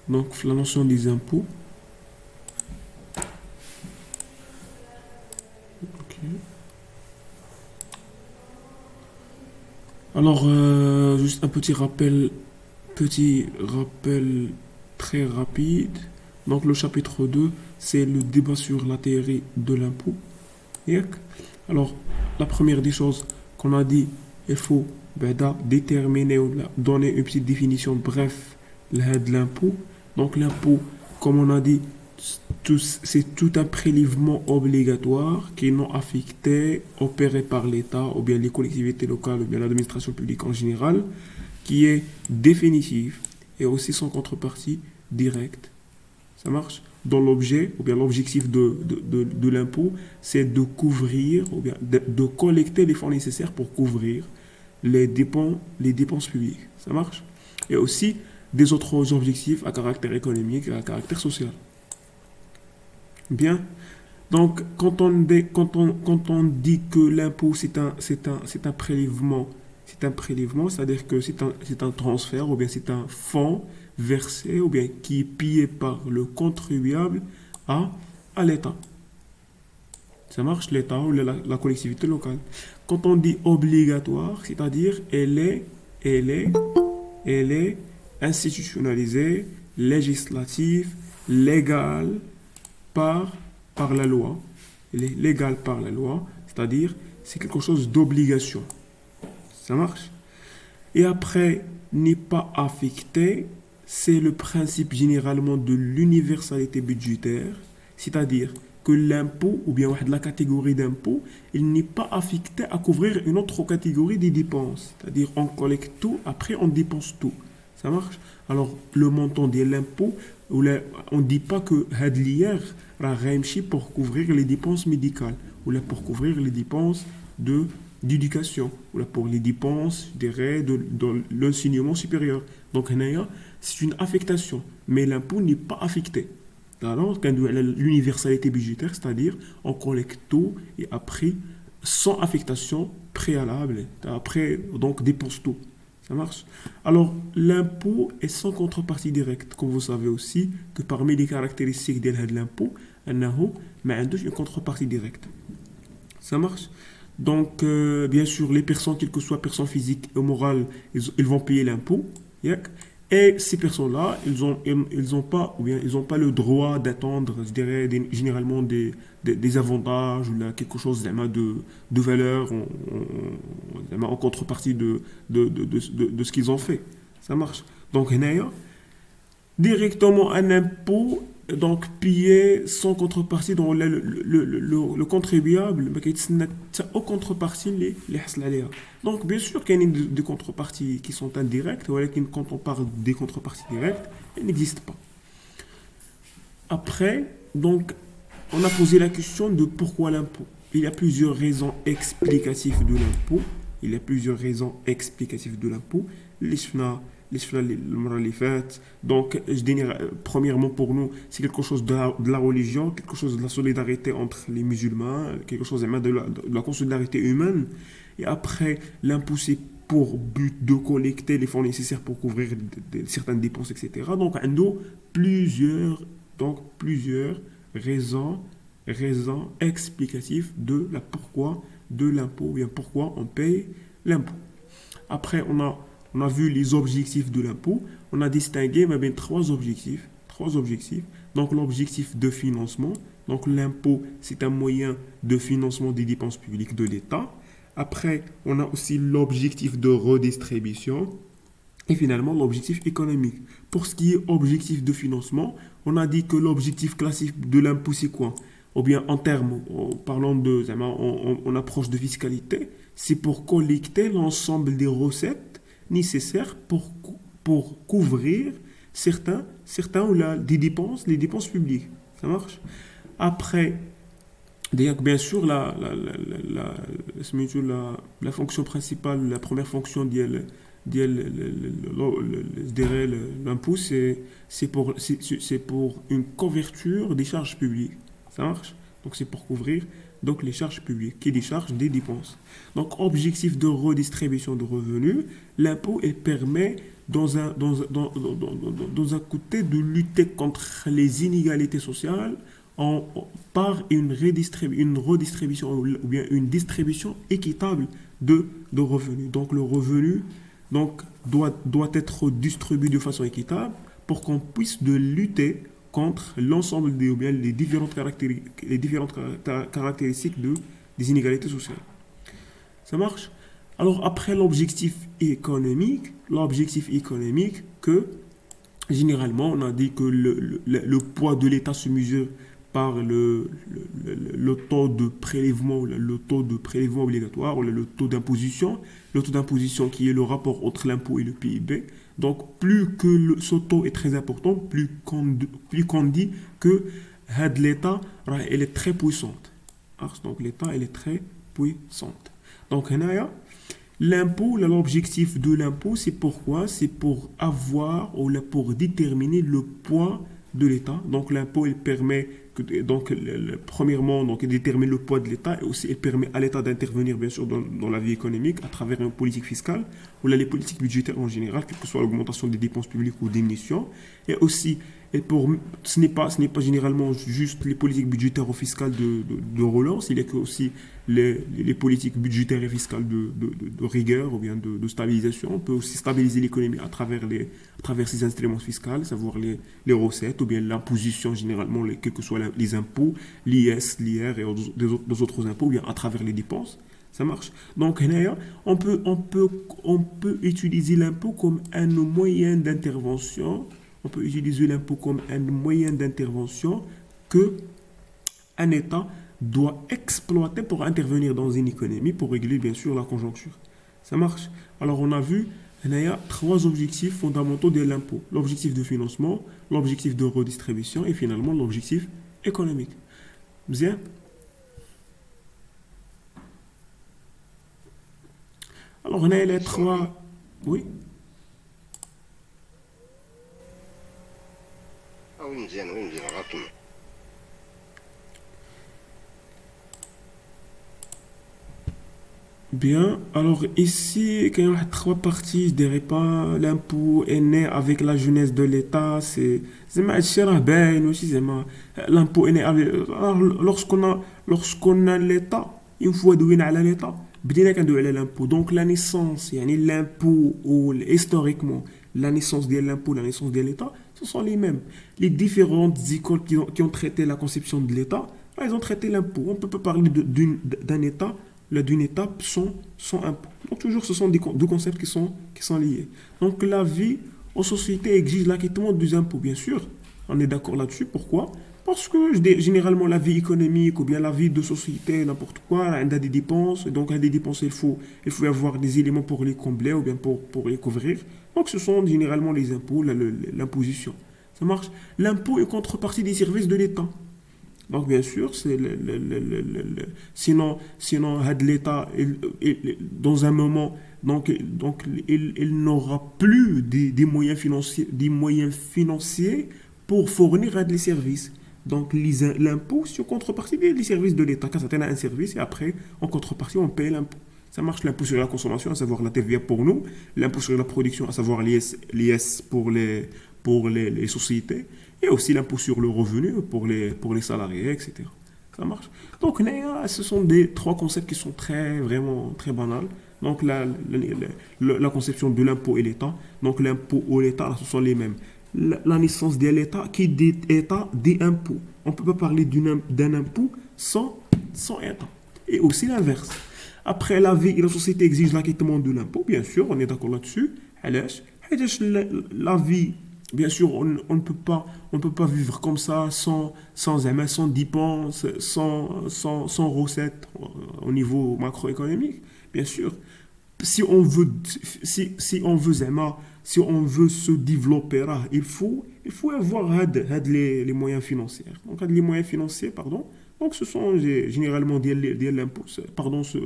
Donc, la notion des impôts. Ok. Alors, juste un petit rappel très rapide. Donc, le chapitre 2, c'est le débat sur la théorie de l'impôt. Yak. Alors, la première des choses qu'on a dit, il faut déterminer ou donner une petite définition bref de l'impôt. Donc, l'impôt, comme on a dit, c'est tout un prélèvement obligatoire qui est non affecté, opéré par l'État ou bien les collectivités locales ou bien l'administration publique en général, qui est définitif et aussi sans contrepartie directe. Ça marche? Dans l'objet, ou bien l'objectif de l'impôt, c'est de couvrir, ou bien de collecter les fonds nécessaires pour couvrir les dépenses publiques. Ça marche? Et aussi des autres objectifs à caractère économique et à caractère social. Bien. Donc, quand on dit que l'impôt, c'est un prélèvement, c'est-à-dire que c'est un transfert, ou bien c'est un fonds versé, ou bien qui est payé par le contribuable à, à l'État. Ça marche, l'État ou la collectivité locale. Quand on dit obligatoire, c'est-à-dire elle est, elle est institutionnalisée, législative, légale, par, par la loi. Elle est légale par la loi, c'est-à-dire c'est quelque chose d'obligation. Ça marche? Et après, n'est pas affecté, c'est le principe généralement de l'universalité budgétaire, c'est-à-dire que l'impôt, ou bien la catégorie d'impôt, il n'est pas affecté à couvrir une autre catégorie des dépenses. C'est-à-dire on collecte tout, après on dépense tout. Ça marche? Alors, le montant de l'impôt, on ne dit pas que Hadlier Rahemchi pour couvrir les dépenses médicales, ou là pour couvrir les dépenses d'éducation, ou là pour les dépenses de l'enseignement supérieur. Donc, c'est une affectation, mais l'impôt n'est pas affecté. Alors, quand l'universalité budgétaire, c'est-à-dire on collecte tout et après, sans affectation préalable, après, donc dépense tout. Ça marche? Alors, l'impôt est sans contrepartie directe, comme vous savez aussi que parmi les caractéristiques de l'impôt, il y a une contrepartie directe. Ça marche? Donc, bien sûr, les personnes, quelles que soient personnes physiques ou morales, ils vont payer l'impôt. Yak. Et ces personnes-là, ils ont pas, ou bien, ils ont pas le droit d'attendre, je dirais, généralement des avantages ou là, quelque chose de valeur en contrepartie de ce qu'ils ont fait. Ça marche. Donc, directement un impôt donc payé sans contrepartie dans le contribuable mais qui n'a aucune contrepartie les حصل عليها. Donc bien sûr qu'il y a des contreparties qui sont indirectes ou quand on parle des contreparties directes elles n'existent pas. Après donc on a posé la question de pourquoi l'impôt. Il y a plusieurs raisons explicatives de l'impôt. Il y a plusieurs raisons explicatives de l'impôt. Les fait. Donc, je dirais, premièrement, pour nous, c'est quelque chose de la religion, quelque chose de la solidarité entre les musulmans, quelque chose de la solidarité humaine. Et après, l'impôt, c'est pour but de collecter les fonds nécessaires pour couvrir certaines dépenses, etc. Donc, il y a plusieurs raisons, raisons explicatives de la pourquoi de l'impôt, ou bien pourquoi on paye l'impôt. Après, on a vu les objectifs de l'impôt. On a distingué bien trois objectifs. Trois objectifs. Donc l'objectif de financement. Donc l'impôt, c'est un moyen de financement des dépenses publiques de l'État. Après, on a aussi l'objectif de redistribution. Et finalement, l'objectif économique. Pour ce qui est objectif de financement, on a dit que l'objectif classique de l'impôt, c'est quoi? Ou bien en termes, parlant on approche de fiscalité, c'est pour collecter l'ensemble des recettes nécessaires pour couvrir certains ou des dépenses, les dépenses publiques. Ça marche? Après, d'ailleurs, bien sûr, la fonction principale, la première fonction je dirais l'impôt, c'est pour une couverture des charges publiques. Ça marche? Donc c'est pour couvrir donc les charges publiques, qui déchargent des dépenses. Donc objectif de redistribution de revenus, l'impôt il permet dans un côté de lutter contre les inégalités sociales par une redistribution ou bien une distribution équitable de revenus. Donc le revenu doit être distribué de façon équitable pour qu'on puisse de lutter contre l'ensemble ou bien les différentes caractéristiques des inégalités sociales. Ça marche? Alors après l'objectif économique que généralement on a dit que le poids de l'État se mesure par le taux de prélèvement, le taux de prélèvement obligatoire, ou le taux d'imposition qui est le rapport entre l'impôt et le PIB. Donc plus que ce taux est très important, plus qu'on dit que l'État elle est très puissante. Donc l'État elle est très puissante. Donc l'objectif de l'impôt, c'est pourquoi? C'est pour avoir ou pour déterminer le poids de l'État. Donc l'impôt, il permet premièrement, il détermine le poids de l'État et aussi il permet à l'État d'intervenir bien sûr dans la vie économique à travers une politique fiscale ou les politiques budgétaires en général, quelle que soit l'augmentation des dépenses publiques ou diminution. Et aussi, ce n'est pas généralement juste les politiques budgétaires ou fiscales de relance, il y a que aussi les politiques budgétaires et fiscales de rigueur ou bien de stabilisation. On peut aussi stabiliser l'économie à travers ces instruments fiscaux, savoir les recettes ou bien l'imposition généralement, quels que soient les impôts, l'IS, l'IR et des autres impôts, ou bien à travers les dépenses. Ça marche. Donc, on peut utiliser l'impôt comme un moyen d'intervention. On peut utiliser l'impôt comme un moyen d'intervention que un État doit exploiter pour intervenir dans une économie, pour régler bien sûr la conjoncture. Ça marche. Alors on a vu, il y a trois objectifs fondamentaux de l'impôt. L'objectif de financement, l'objectif de redistribution et finalement l'objectif économique. Bien. Alors on a les trois... Oui. وين مزيان غاكم. Bien, alors ici, quand il y a trois parties, je dirais pas, l'impôt est né avec la jeunesse de l'État, c'est ma chère ben aussi, l'impôt est né avec, alors, lorsqu'on a l'État, une fois doué à l'État, بدينا كندوي على l'impôt. Donc la naissance, يعني l'impôt ou historiquement, la naissance de l'impôt, la naissance de l'État, ce sont les mêmes. Les différentes écoles qui ont traité la conception de l'État, elles ont traité l'impôt. On ne peut pas parler d'un État d'une étape sans impôt. Donc toujours, ce sont deux concepts qui sont liés. Donc la vie en société exige l'acquittement des impôts, bien sûr. On est d'accord là-dessus. Pourquoi? Parce que généralement la vie économique ou bien la vie de société, n'importe quoi, elle a des dépenses. Et donc, à des dépenses, il faut avoir des éléments pour les combler ou bien pour les couvrir. Donc, ce sont généralement les impôts, l'imposition. Ça marche. L'impôt est contrepartie des services de l'État. Donc, bien sûr, sinon, l'État, dans un moment, il n'aura plus des moyens financiers pour fournir des services. Donc, l'impôt, c'est en contrepartie des services de l'État. Quand ça a un service, et après, en contrepartie, on paye l'impôt. Ça marche l'impôt sur la consommation, à savoir la TVA pour nous, l'impôt sur la production, à savoir l'IS pour les sociétés, et aussi l'impôt sur le revenu pour les salariés, etc. Ça marche. Donc, ce sont trois concepts qui sont vraiment très banals. Donc, la conception de l'impôt et l'État. Donc, l'impôt ou l'État, ce sont les mêmes. La naissance de l'État qui dit État dit impôt. On ne peut pas parler d'un impôt sans État. Et aussi l'inverse. Après, la vie et la société exigent l'acquittement de l'impôt, bien sûr, on est d'accord là-dessus. La vie, bien sûr, on ne peut pas vivre comme ça sans dépenses, sans recettes au niveau macroéconomique, bien sûr. Si on veut se développer, il faut avoir les moyens financiers. Donc, les moyens financiers, pardon. Donc, ce sont généralement l'impôt, pardon, ce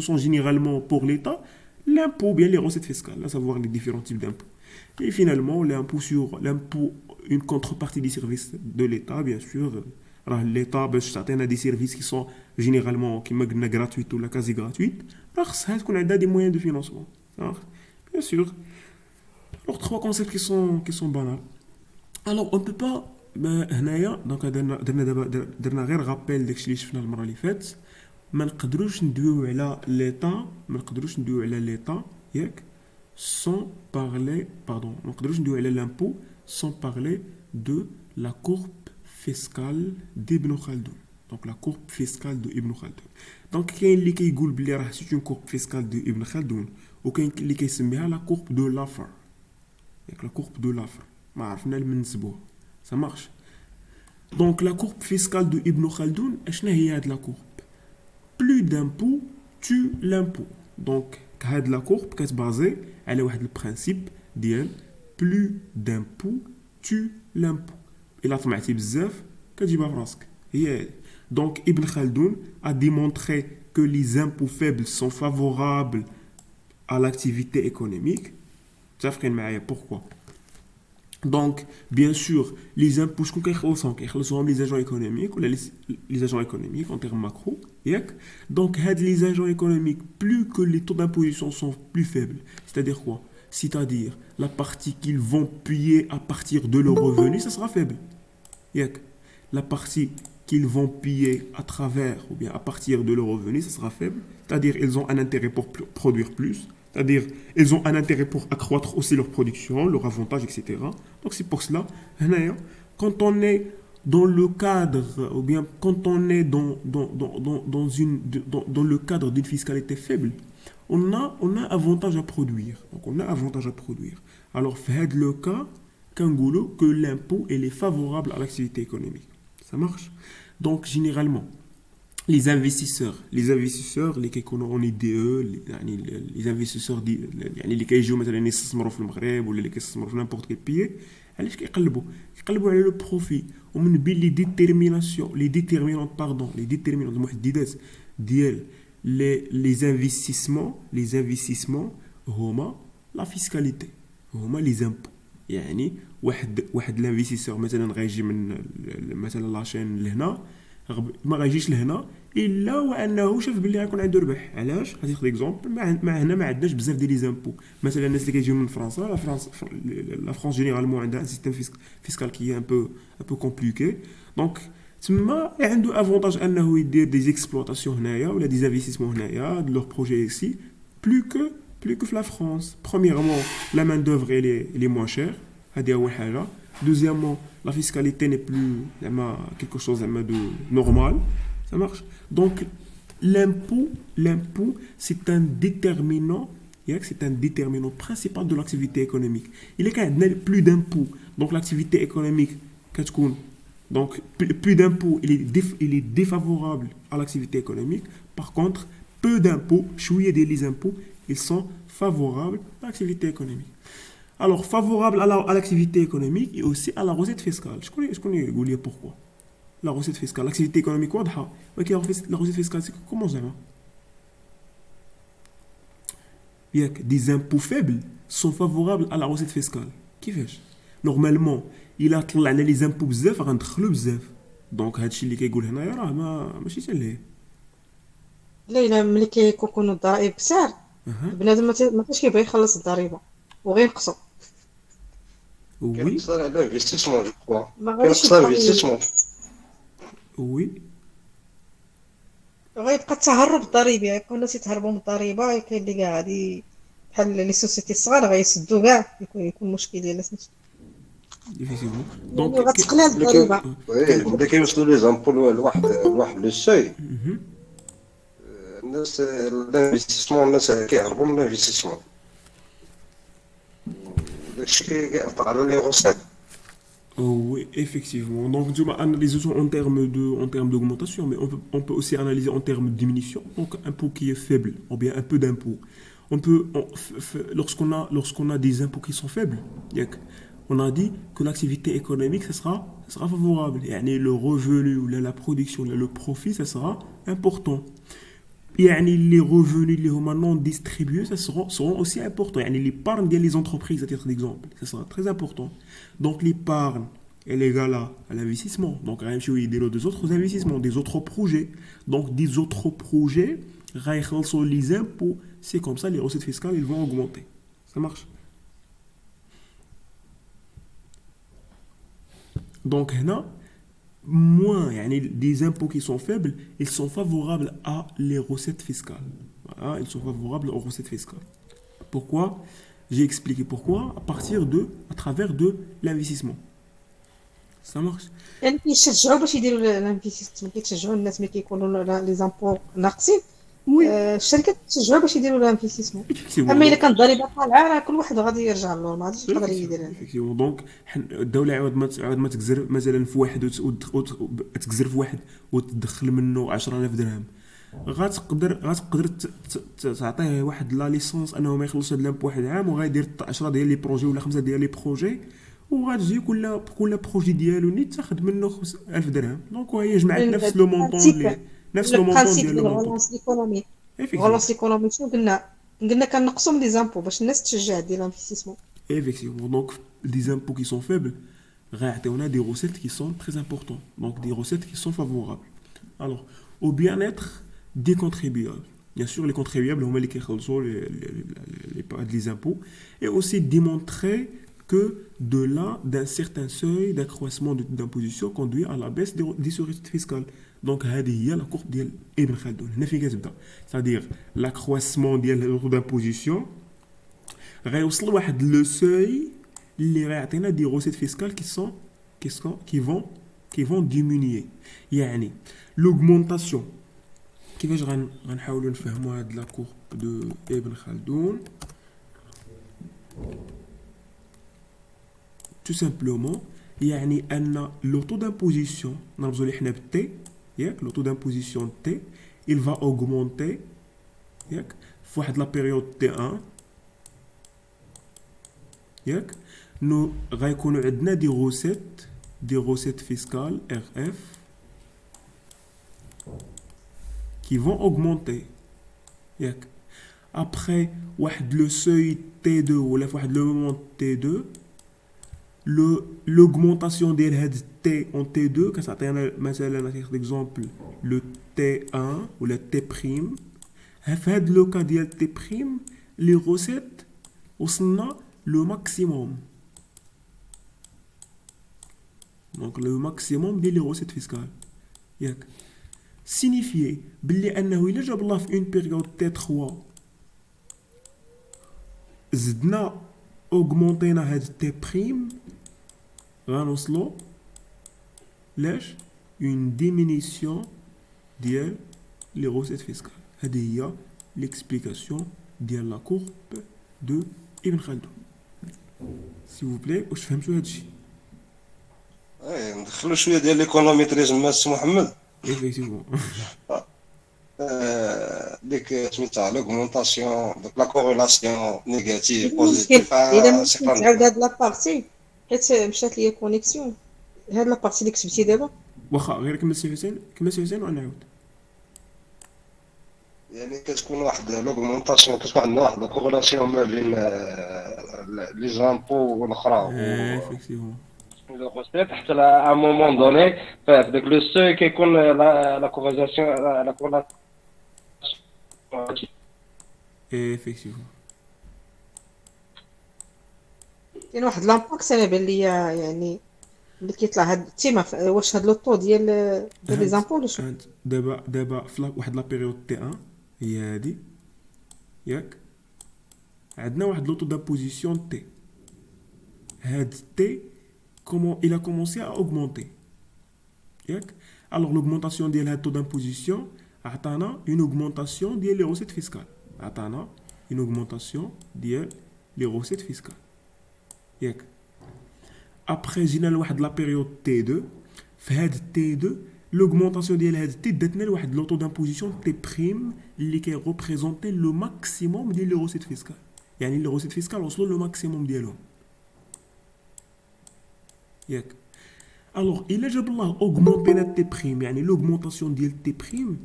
sont généralement pour l'État l'impôt, bien les recettes fiscales, à savoir les différents types d'impôts. Et finalement, l'impôt, une contrepartie des services de l'État, bien sûr. Alors, l'État, a des services qui sont généralement gratuits ou la quasi gratuite. Alors, ça, qu'on a des moyens de financement. Alors, bien sûr. Alors, trois concepts qui sont banals. Alors, on ne peut pas. Ben, هنايا دونك درنا غير رابيل داكشي اللي شفنا المره اللي فاتت. ما نقدروش ندويو على ليطا ياك sans parler pardon ما نقدروش ندويو على l'impôt sans parler de la courbe fiscale d'Ibn Khaldun. Donc la courbe fiscale de Ibn Khaldun. Donc كاين اللي كيقول بلي راه سي une courbe fiscale de Ibn Khaldun وكاين اللي كيسميها la courbe de Laffer. ياك la courbe de Laffer ما عرفنا من نسبوها. Ça marche. Donc la courbe fiscale de Ibn Khaldun, اشنا هي هاد la courbe. Plus d'impôts tue l'impôt. Donc هاد la courbe كتبازي على واحد البرانسيب ديال plus d'impôts tue l'impôt. إلا طمعتي بزاف كتجيبها في راسك. هي هادي. Donc Ibn Khaldun a démontré que les impôts faibles sont favorables à l'activité économique. متفقين معايا pourquoi? Donc, bien sûr, les impôts, sont les agents économiques ou les agents économiques en termes macro. Donc, les agents économiques, plus que les taux d'imposition sont plus faibles. C'est-à-dire quoi? C'est-à-dire, la partie qu'ils vont payer à partir de leurs revenus, ça sera faible. La partie qu'ils vont payer à travers ou bien à partir de leurs revenus, ça sera faible. C'est-à-dire, ils ont un intérêt pour produire plus. C'est-à-dire, ils ont un intérêt pour accroître aussi leur production, leur avantage, etc. Donc, c'est pour cela, quand on est dans le cadre, ou bien quand on est dans le cadre d'une fiscalité faible, on a avantage à produire. Donc, on a avantage à produire. Alors, faites le cas que l'impôt est favorable à l'activité économique. Ça marche? Donc, généralement, les investisseurs اللي كيكونوا اون دي او les investisseurs يعني اللي كيجيو مثلا يستثمروا في المغرب ولا اللي كيستثمروا في نيمبورط كيل بيي علاش كيقلبوا على لو بروفي ومن بين لي ديتيرمينون المحددات ديال les investissements هما لا فيسكاليتي هما لي زامبو يعني واحد الانفستيسور مثلا غيجي من مثلا لاشين لهنا ما غايجيش لهنا الا وانه شاف باللي غيكون عنده ربح. علاش؟ غادي ناخذ اكزومبل مع هنا ما عندناش بزاف ديال لي زامبو. مثلا الناس اللي كيجيو من فرنسا لا فرنسا جينيرالمون عندها ان سيستيم فيسكال كي ان بو كومبليكي. دونك تما عنده افونتاج انه يدير دي اكسبلوطاسيون هنايا ولا دي انفستيسمون هنايا د لور بروجي اكسي plus que la France. Premièrement, la main d'œuvre elle est moins chère. هذه اول حاجه. Deuxièmement, la fiscalité n'est plus quelque chose de normal. Ça marche. Donc, l'impôt, c'est un déterminant principal de l'activité économique. Il est quand même plus d'impôts. Donc, l'activité économique, donc, plus d'impôts, il est défavorable à l'activité économique. Par contre, peu d'impôts, les impôts, ils sont favorables à l'activité économique. Alors, favorable à l'activité économique et aussi à la recette fiscale. Je connais pourquoi. La recette fiscale, l'activité économique, la recette fiscale, c'est comment ça va? Bien que des impôts faibles sont favorables à la recette fiscale. Qui fait? Normalement, il a les impôts bzaf, غندخلو بزاف. Donc, هادشي اللي كيقول هنايا راه ماشي حتى ليه. لا ملي كيكونوا الضرائب كثار بنادم ما كاينش كيبغي يخلص الضريبه وغير نقصوا. Oui. L'investissement, je crois. ما غاديش L'investissement. Oui. غيبقى التهرب الضريبي غيبقاو الناس يتهربوا من الضريبه. كاين اللي كاع غادي بحال لي سوسيتي الصغار غيسدوا كاع يكون مشكل ديال الناس. Effectivement. Donc غتقلال الضريبه. وي بدا كيوصلوا لي زامبول لواحد لو سوي. الناس الانفستيسمون الناس كيهربوا من الانفستيسمون. داكشي كيأثر على لي غوسيت. Oui, effectivement. Donc, tu vas analyser ça en termes d'augmentation, mais on peut aussi analyser en termes de diminution. Donc, un impôt qui est faible, ou bien un peu d'impôt. Lorsqu'on a des impôts qui sont faibles, on a dit que l'activité économique, ça sera favorable. Et le revenu, la production, le profit, ça sera important. Les revenus non distribués ça seront aussi importants. L'épargne des entreprises, à titre d'exemple, ça sera très important. Donc l'épargne est égale à l'investissement. Donc des autres investissements, des autres projets. Donc des autres projets, les impôts, c'est comme ça, les recettes fiscales, ils vont augmenter. Ça marche. Donc, هنا, moins, يعني, des impôts qui sont faibles, ils sont favorables à les recettes fiscales. Voilà, ils sont favorables aux recettes fiscales. Pourquoi? J'ai expliqué pourquoi à travers de l'investissement. Ça marche? يعني كيشجعوا باش يديروا الانفستيسمون، كيتشجعوا الناس ملي كيكونوا لي زامبو ناقصين. Oui, الشركات كيتشجعوا باش يديروا الانفستيسمون. effectivement. اما الا Donc, كانت الضريبه طالعه راه كل واحد غادي يرجع للور، ما غاديش يقدر effectivement, يدير. effectivement. Donc, الدولة عاد ما تكزر مثلا في واحد تكزر في واحد وتدخل منه 10,000 درهم. غتقدر تعطيه واحد لا ليسونس انه ما يخلصش هاد لامب واحد عام، وغيدير 10 ديال لي بروجي ولا 5 ديال لي بروجي، وغتجي كل بروجي ديالو نيت تاخد منه 5,000 درهم. دونك وهي جمعت نفس لو مونطون لو برانسيب ديال لو ديال مونطون. الغولونس ليكونومي. effectivement الغولونس ليكونومي شنو قلنا كنقصوا من لي زامبو باش الناس تشجع دير الانفستيسمون. effectivement donc des impôts qui sont faibles غيعطيونا des recettes qui sont très importantes, donc des recettes qui sont favorables. Alors au bien-être des contribuables, bien sûr les contribuables هما اللي كيخلصوا les impôts, et aussi démontrer que de là d'un certain seuil d'accroissement d'imposition conduit à la baisse des recettes fiscales. Donc هذه هي la courbe ديال ابن خلدون. هنا فين كتبدا؟ c'est-à-dire l'accroissement ديال le taux d'imposition غيوصل لواحد لو سوي اللي غيعطينا دي روسيت فيسكال qui vont diminuer. يعني l'augmentation, كيفاش غنحاولوا نفهموا هاد لا كورب دو ابن خلدون؟ tout simplement يعني ان لو taux d'imposition نرمزوا ليه حنا بالتي، ياك لو taux d'imposition T il va augmenter ياك في واحد لا بيريود T1 ياك نو غيكونوا عندنا دي روسيت فيسكال RF qui vont augmenter ياك après واحد لو seuil T2 ولا في واحد لو مومون T2 l'augmentation ديال هاد T en T2 كتعطينا مثلا نعطيك اكزومبل لو T1 ولا T prime. في هاد لو كا ديال T prime لي روسيت وصلنا le maximum. Donc le maximum ديال les recettes fiscales. ياك signifier باللي انه الا جاب الله في une période T3 زدنا augmentينا هاد T prime غنوصلو لاش une diminution ديال les recettes fiscales. هذه هي l'explication ديال la courbe de ابن خلدون. s'il vous plaît واش فهمتوا هادشي؟ ندخلوا شويه ديال ليكونوميتريزم مع السي محمد. effectivement ديك سميتها لوغمونطاسيون، ديك لا كوريلاسيون نيجاتيف ممكن بوزيتيف الا ممكن سيغتان. تعاود هاد لابارتي حيت مشات ليا كونيكسيون. هاد لابارتي اللي كتبتي دابا واخا غير كمل سي حسين ونعاود. يعني كتكون واحد لوغمونطاسيون، كتكون عندنا واحد لا كوريلاسيون ما بين لي زامبو والاخرى effectivement لو غوسيت حتى ا مومون دوني في داك لو سوي كيكون لا كوريلاسيون effectivement كاين واحد لامباكت انا بان ليا يعني ملي كيطلع هاد التيمه واش هاد لو طو ديال لي زامبو ولا شنو؟ دابا في واحد لا بيريود T1 هي هادي ياك عندنا واحد لو طو دامبوزيسيون T. هاد T comment il a commencé à augmenter ياك. alors l'augmentation ديال هاد taux d'imposition عطانا une augmentation ديال les recettes fiscales. عطانا une augmentation ديال les recettes fiscales ياك. après جينا لواحد لا بيريود T2. في هاد T2 l'augmentation ديال هاد T داتنا لواحد لو taux d'imposition T prime اللي كي représenter le maximum ديال les recettes fiscales. يعني les recettes fiscales وصلوا لو maximum ديالهم ياك. alors الا جاب الله augmenter T prime يعني l'augmentation ديال T prime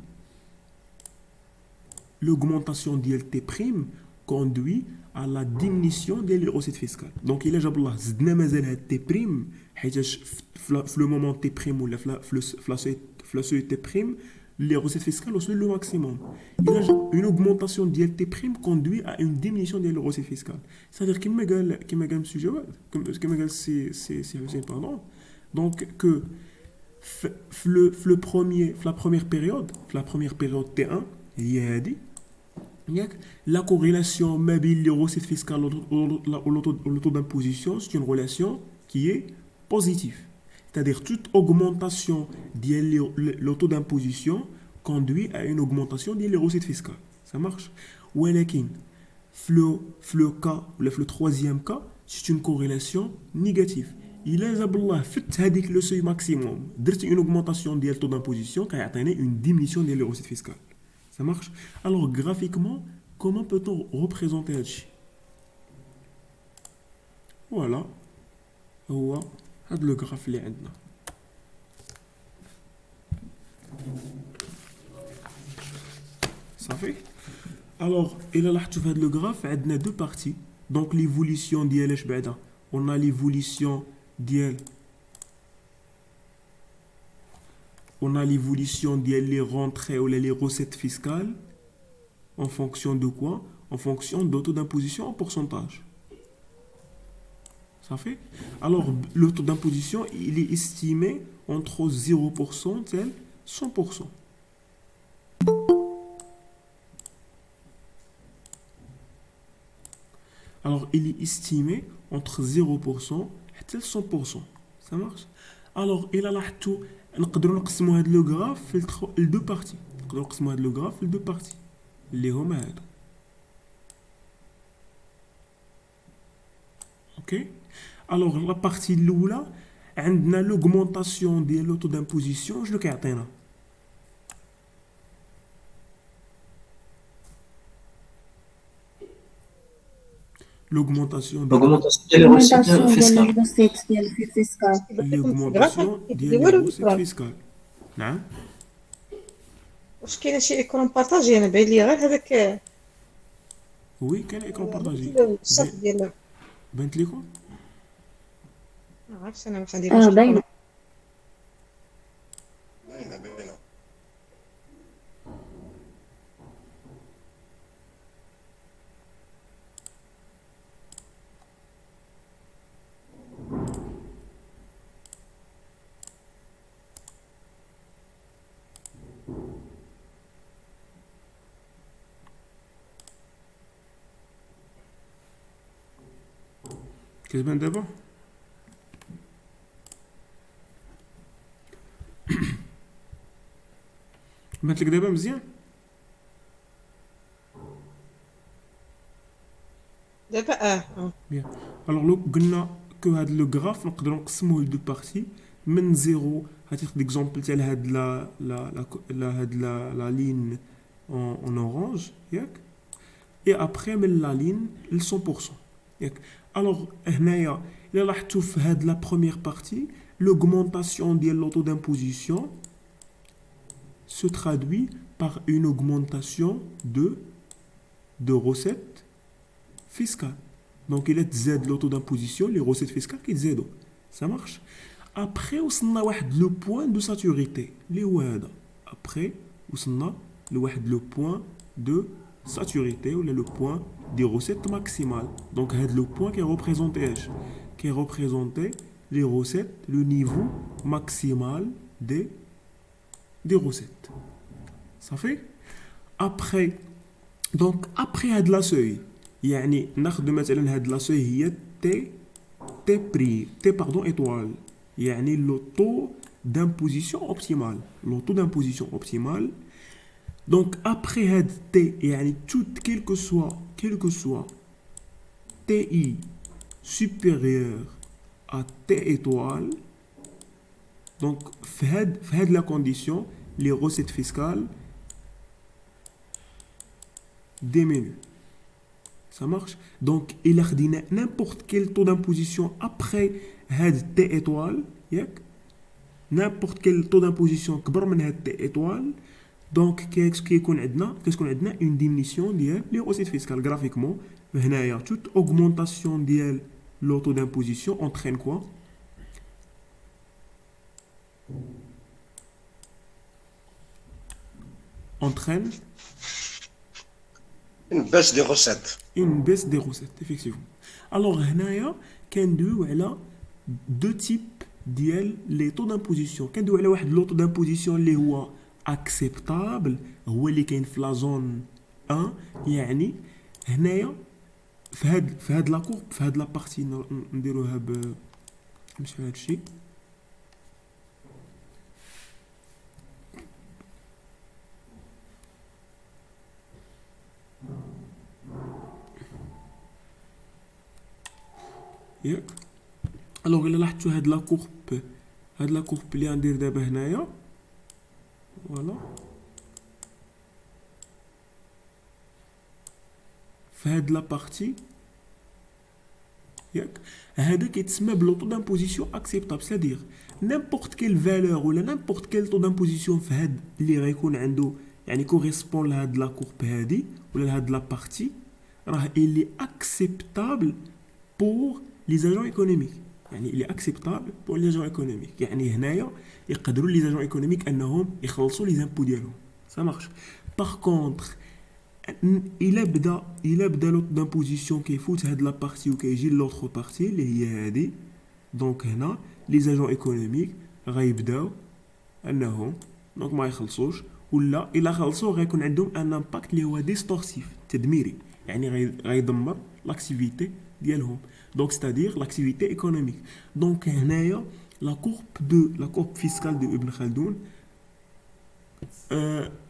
T prime conduit à la diminution des recettes fiscales. donc الا جاب الله زدنا مازال هاد T prime حيتاش في لو مومون T prime ولا في لا سوي T prime les recettes fiscales وصلوا le maximum. une augmentation ديال T prime conduit à une diminution des recettes fiscales. c'est-à-dire كما قال مسيو جواد كما قال سي حسين pardon Donc, que la première période T1, la corrélation ما بين les recettes fiscales ou le taux d'imposition, c'est une relation qui est positive. C'est-à-dire toute augmentation le taux d'imposition conduit à une augmentation des recettes fiscales. Ça marche. ولكن le troisième cas, c'est une corrélation négative. إلا جاب الله فت هذيك لو سوي ماكسيموم درت une augmentation ديال le taux d'imposition كيعطيني une diminution des recettes fiscales. Ça marche. Alors graphiquement, comment peut-on représenter هادشي؟ Voilà. هو هذا لو غراف اللي عندنا. صافي. Alors, إلا لاحظتوا في هذا لو غراف عندنا deux parties. Donc l'évolution ديال اش بعدا؟ On a l'évolution ديال les rentrées ou les recettes fiscales en fonction de quoi? En fonction de taux d'imposition en pourcentage. Ça fait? Alors, le taux d'imposition, il est estimé entre 0% et 100%. Alors, il est estimé entre 0% et 100%. Ça marche? Alors, il a là tout. نقدروا نقسموا هذا لو غراف في deux parties. نقدروا نقسموا هذا لو غراف في deux parties. اللي هما هادو. OK? Alors, la partie الاولى عندنا l'augmentation ديال لو taux d'imposition شنو كيعطينا؟ L'augmentation des L'augmentation des recettes fiscales. les recettes fiscales. نعم. واش كاين شي ايكرون بارطاجي؟ انا باين لي غير هذاك وي كاين ايكرون بارطاجي. الصف ديال بانت لكم؟ ما عرفتش انا واش عندي مشكل. باينه. باينه. كتبان دابا؟ بانت لك دابا مزيان؟ دابا Bien. Alors لو قلنا كو هاد لو غراف نقدروا نقسموه لدو بارتي من زيرو. هاتيخ ديكزومبل تاع هاد لا لين en orange ياك. Et après من لا لين ل 100% ياك. Alors هنايا إلا لاحظتوا في هاد لا بروميير بارتي l'augmentation ديال لو taux d'imposition se traduit par une augmentation de recettes fiscales. Donc il est Z le taux d'imposition, les recettes fiscales qui Z. Ça marche. Après on a le point de saturité. Les ouad. Après on a le point de saturité ou le point des recettes maximales. Donc le point qui est représenté les recettes, le niveau maximal des recettes. Ça fait? Après, donc après la seuil, يعني ناخذ مثلا هاد لا سوي هي تي pardon étoile يعني le taux d'imposition optimal. Le taux d'imposition optimal. Donc après هاد T يعني tout quel que soit TI supérieur à T étoile. Donc في هاد la condition les recettes fiscales diminuent. Ça marche. Donc il a dit n'importe quel taux d'imposition après had T étoile, n'importe quel taux d'imposition كبر من had T étoile. Donc qu'est-ce qu'on a une diminution ديال les recettes fiscales graphiquement. هنايا toute augmentation ديال le taux d'imposition entraîne quoi? Entraîne une baisse des recettes. Une baisse des recettes, effectivement. Alors, هنايا كندويو على deux types ديال لي طو دامبوزيسيون. كندوي على واحد لو طو دامبوزيسيون اللي هو اكسبتابل، هو اللي كاين في لا زون 1. يعني هنايا في هاد لا كورب، في هاد لا بارتي نديروها مش في هاد الشيء. ياك الوغ الا لاحظتوا هاد لا كورب اللي غندير دابا هنايا، فوالا في هاد لا بارتي ياك، هذا كيتسمى بلو طو دامبوزيسيون اكسبتابل. سادير نيمبورت كيل فالور ولا نيمبورت كيل طو دامبوزيسيون في هاد اللي غيكون عنده يعني كوريسبون لهاد لا كورب هادي ولا لهاد لا بارتي، راه اللي اكسبتابل بور لي زاجون ايكونوميك. يعني اللي اكسبتابل بور لي زاجون ايكونوميك، يعني هنايا يقدروا لي زاجون ايكونوميك انهم يخلصوا لي زامبو ديالهم. سا مارش. باغ كونطخ الا بدا لوط دامبوزيسيون كيفوت هاد لا بارتي وكيجي لوطخ بارتي اللي هي هادي، دونك هنا لي زاجون ايكونوميك غيبداو انهم دونك ما يخلصوش، ولا الا خلصوا غيكون عندهم ان امباكت اللي هو ديستورسيف تدميري، يعني غيدمر لاكتيفيتي ديالهم. دونك ستادير لاكتيفيتي ايكونوميك. دونك هنايا لا كورب فيسكال دو ابن خلدون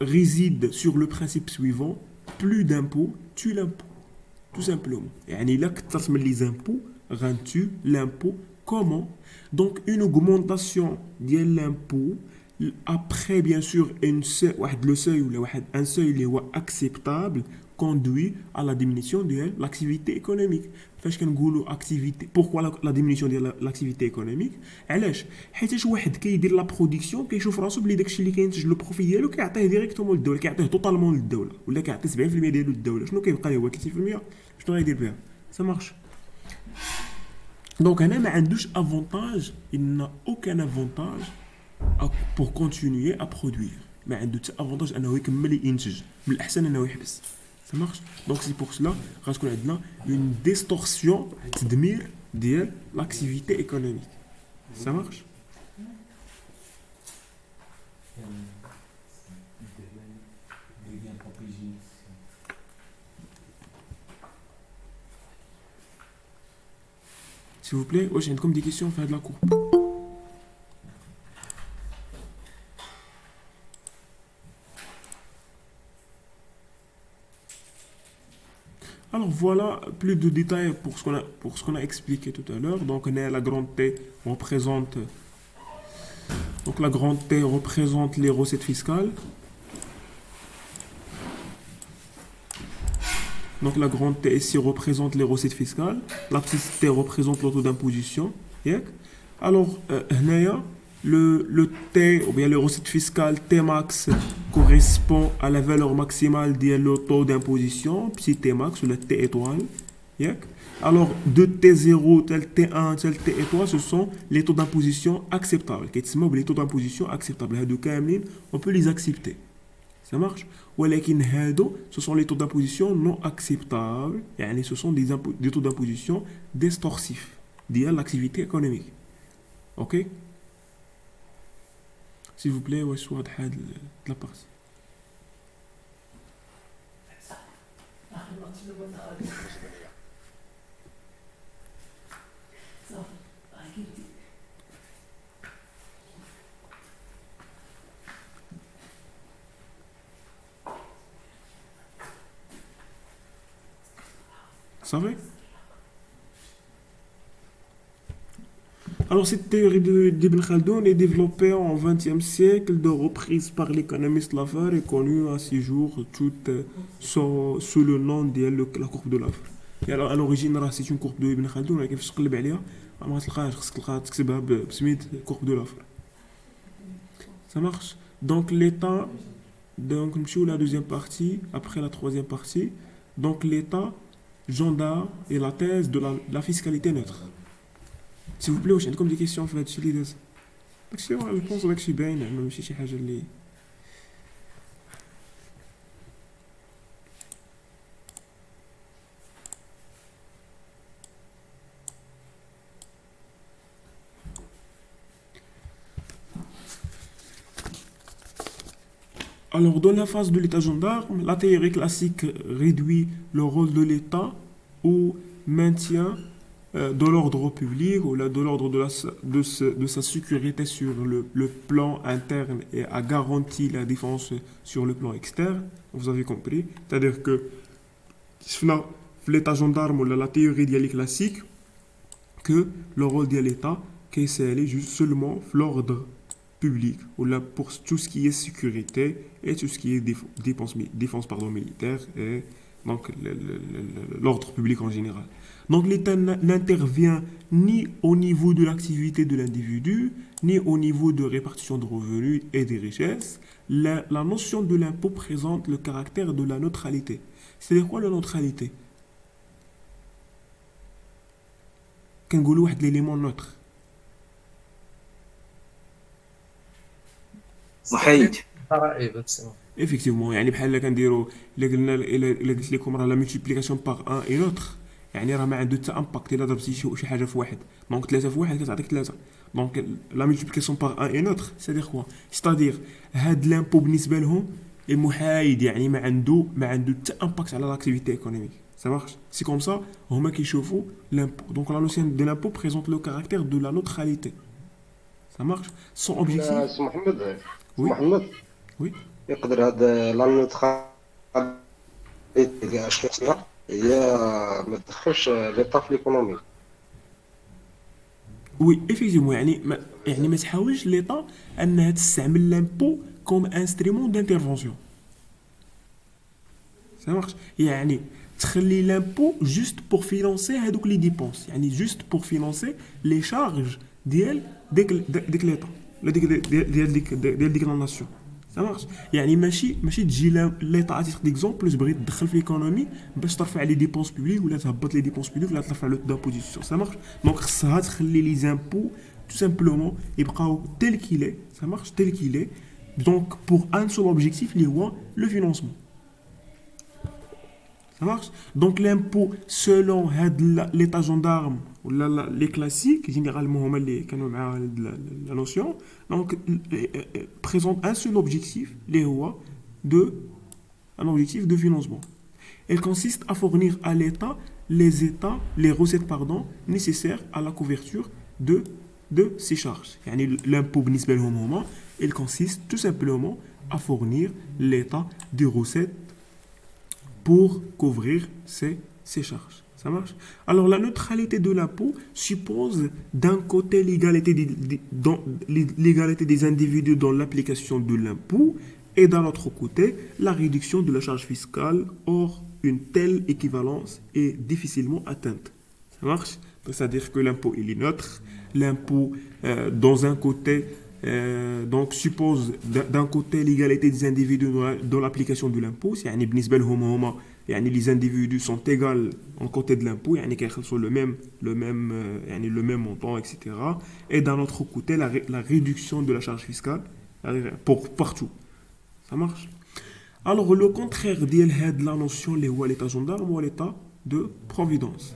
réside sur le principe suivant: plus d'impôts tue l'impôt. Tout simplement. يعني إلا كثرت من les impôts غنتو l'impôt. Comment? Donc une augmentation ديال l'impôt après bien sûr واحد le seuil ou un seuil اللي هو acceptable conduit à la diminution de l'activité économique. فاش كنقولوا activité, pourquoi la diminution de l'activité économique؟ علاش؟ حيتاش واحد كيدير لا برودكسيون كيشوف راسو بلي داكشي اللي كينتج لو بروفي ديالو كيعطيه ديريكتومون للدوله، كيعطيه توتالمون للدوله، ولا كيعطي 70% ديالو للدوله. شنو كيبقى هو 30%؟ شنو غيدير بها؟ سا مارش. دونك هنا ما عندوش افونتاج، il n'a aucun avantage pour continuer à produire. ما عنده حتى افونتاج انه يكمل ينتج، من الاحسن انه يحبس. Ça marche. Donc c'est pour cela غتكون عندنا une distorsion تدمير ديال l'activité économique. Ça marche. S'il vous plaît, واش عندكم des questions في هاد la courbe؟ Alors voilà, plus de détails pour ce qu'on a expliqué tout à l'heure. Donc la grande T représente les recettes fiscales. Donc la grande T ici représente les recettes fiscales. La petite T représente le taux d'imposition. Alors le T ou bien les recettes fiscales T max correspond à la valeur maximale du taux d'imposition, petit T max ou la T étoile. Alors de T0 tel T1 tel T étoile, ce sont les taux d'imposition acceptables. Les taux d'imposition acceptables, on peut les accepter. Ça marche. Ce sont les taux d'imposition non acceptables. Ce sont des taux d'imposition distorsifs liés à l'activité économique. Ok? S'il vous plaît, soit de la partie. Ça va? Alors cette théorie d'Ibn Khaldoun est développée en XXe siècle de reprise par l'économiste Laffer et connue à ce jour sous le nom de la courbe de Laffer. Et alors à l'origine c'est une courbe de Ibn Khaldoun كيف تقلب عليها ما غتلقاهاش، خصك تكتبها بسميت courbe de Laffer. Ça marche. Donc l'état, donc نمشيو la deuxième partie après la troisième partie. Donc l'état gendarme et la thèse de la fiscalité neutre. S'il vous plaît, واش عندكم des questions في هادشي اللي داز؟ داكشي جو بونس داكشي باين، زعما ماشي شي حاجه اللي Alors, dans la phase de l'état gendarme, la théorie classique réduit le rôle de l'État au maintien de l'ordre public ou de l'ordre de sa sécurité sur le plan interne et a garanti la défense sur le plan externe. Vous avez compris. C'est-à-dire que l'état gendarme ou la théorie dialectique classique, que le rôle de l'État, c'est juste seulement l'ordre public ou là pour tout ce qui est sécurité et tout ce qui est défense militaire et donc l'ordre public en général. Donc l'État n'intervient ni au niveau de l'activité de l'individu, ni au niveau de répartition de revenus et des richesses. La notion de l'impôt présente le caractère de la neutralité. C'est quoi la neutralité? كنقولوا واحد l'élément neutre. محايد. Effectivement, يعني بحال كنديروا الا قلنا الا قلت لكم راه لا ملتيبليكاسيون باغ ان اي نوتر، يعني راه ما عنده حتى امباكت الا ضربتي شي حاجه في واحد، دونك 3 في 1 كتعطيك 3. دونك لا ملتيبليكاسيون باغ ان اي نوتر سيدير كوا، سيتادير هاد لامبو بالنسبه لهم محايد، يعني ما عنده حتى امباكت على لاكتيفيتي ايكونوميك. Ça marche. C'est comme ça, هما كيشوفوا l'impôt. Donc la notion de l'impôt présente le caractère de la neutralité. Ça marche. Son objectif. سي محمد Oui. محمد Oui. يقدر هذا لا نوتراليتي كاع الشخصيه هي ما تدخلش ليطا في ليكونومي. Oui, effectivement, يعني ما تحاولش l'État انها تستعمل l'impôt comme instrument d'intervention. Ça marche. يعني تخلي l'impôt juste pour financer هذوك les dépenses، يعني juste pour financer les charges ديال ديك l'État، لا ديك la nation. Ça marche. يعني ماشي تجي l'État à titre d'exemple تبغي تدخل في l'économie باش ترفع les dépenses publiques ولا تهبط les dépenses publiques ولا ترفع le taux d'imposition. Ça marche. Donc خصها تخلي les impôts tout simplement يبقاو tel qu'il est. Ça marche tel qu'il est. Donc pour un seul objectif اللي هو le financement. Ça marche. Donc l'impôt selon l'état gendarme ou les classiques généralement هما اللي كانوا مع la notion, donc présente un seul objectif اللي هو un objectif de financement. Elle consiste à fournir à l'État les recettes nécessaires à la couverture de ses charges. يعني l'impôt بالنسبة لهم هما il consiste tout simplement à fournir l'État des recettes pour couvrir ces charges. Ça marche. Alors la neutralité de l'impôt suppose d'un côté l'égalité des individus dans l'application de l'impôt et d'un autre côté la réduction de la charge fiscale. Or, une telle équivalence est difficilement atteinte. Ça marche. C'est-à-dire que l'impôt il est neutre. L'impôt dans un côté donc suppose d'un côté l'égalité des individus dans l'application de l'impôt. يعني بالنسبة لهم هما يعني les individus sont égaux en côté de l'impôt, يعني كيخلصوا le même montant, etc. Et d'un autre côté la réduction de la charge fiscale pour partout. Ça marche. Alors le contraire ديال هاد la notion اللي هو l'état gendarme ou l'état de providence.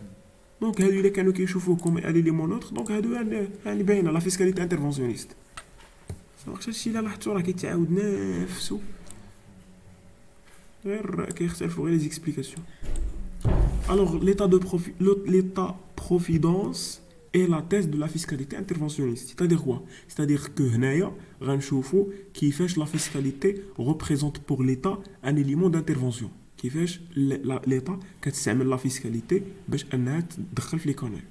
Donc هادو اللي كانوا كيشوفوه comme un élément neutre، donc هادو يعني باينه la fiscalité interventionniste. Ça marche. هادشي اللي لاحظتو راه كيتعاود نفسو، غير كيختلفوا غير les explications. Alors l'état-providence est la thèse de la fiscalité interventionniste. C'est-à-dire quoi? C'est-à-dire que هنايا غنشوفوا كيفاش la fiscalité représente pour l'État un élément d'intervention. كيفاش l'État كتستعمل la fiscalité باش انها تدخل في l'économie.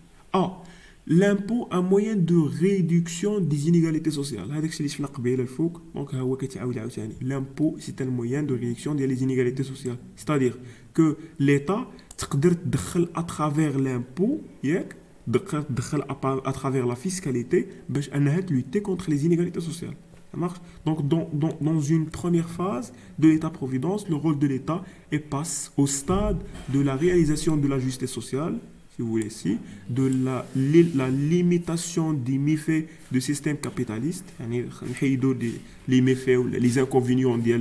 L'impôt un moyen de réduction des inégalités sociales. هذاك الشيء اللي شفنا قبيله الفوق. دونك ها هو كيتعاود عاوتاني. L'impôt c'est un moyen de réduction des inégalités sociales. C'est-à-dire que l'État تقدر تدخل à travers l'impôt ياك تدخل à travers la fiscalité باش انها lutter contre les inégalités sociales. Ça marche. Donc dans une première phase de l'État-providence, le rôle de l'État passe au stade de la réalisation de la justice sociale, si vous voulez, de la limitation des méfaits du système capitaliste, les méfaits ou les inconvénients des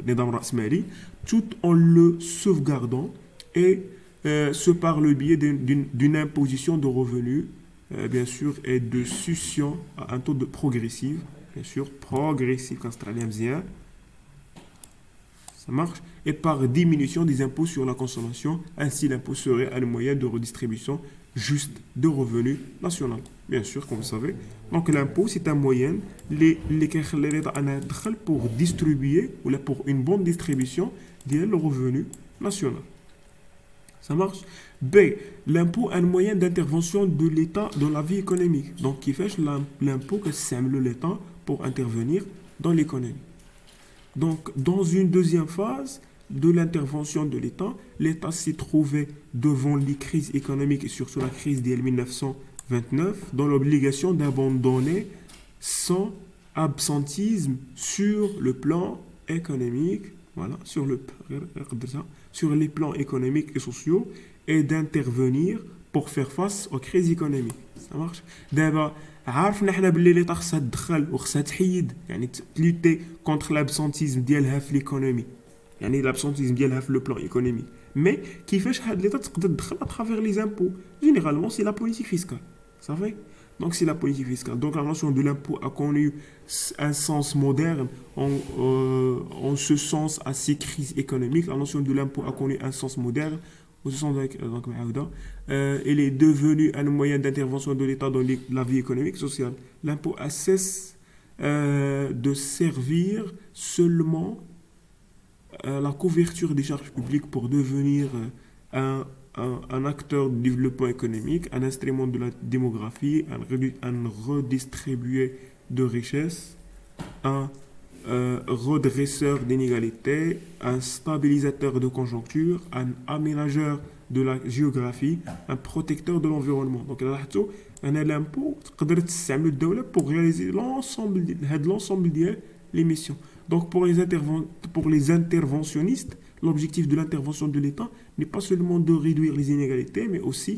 نظام رأسمالي, tout en le sauvegardant et ce par le biais d'une imposition de revenus, bien sûr, et de succion à un taux de progressif, bien sûr, progressif, quand c'est bien, Ça marche. Et par diminution des impôts sur la consommation, ainsi l'impôt serait un moyen de redistribution juste de revenus national. Bien sûr, comme vous savez. Donc l'impôt, c'est un moyen pour distribuer ou pour une bonne distribution des revenus national. Ça marche. B. L'impôt est un moyen d'intervention de l'État dans la vie économique. Donc, qui fait l'impôt que c'est l'État pour intervenir dans l'économie. Donc, dans une deuxième phase de l'intervention de l'État, l'État s'est trouvé devant les crises économiques et surtout la crise de 1929 dans l'obligation d'abandonner son absentisme sur le plan économique, voilà, sur les plans économiques et sociaux et d'intervenir pour faire face aux crises économiques. Ça marche. D'abord, عارفنا حنا باللي ليطا خصها تدخل وخصها تحيد يعني تلوتي كونتر لابسونتيزم ديالها في ليكونومي يعني لابسونتيزم ديالها في لو بلان ايكونومي مي كيفاش هاد ليطا تقدر تدخل اترافير لي زامبو جينيرالمون سي لا بوليتيك فيسكال صافي donc c'est la politique fiscale. Donc la notion de l'impôt a connu un sens moderne en ce sens à ces crises économiques. La notion de l'impôt a connu un sens moderne. Donc, elle est devenue un moyen d'intervention de l'État dans la vie économique et sociale. L'impôt a cessé de servir seulement la couverture des charges publiques pour devenir un acteur du développement économique, un instrument de la démographie, un redistribué de richesses, un redresseur d'inégalités, un stabilisateur de conjoncture, un aménageur de la géographie, un protecteur de l'environnement. Donc là, l'impôt, pour réaliser l'ensemble des missions. Donc pour les interventionnistes, l'objectif de l'intervention de l'État n'est pas seulement de réduire les inégalités, mais aussi,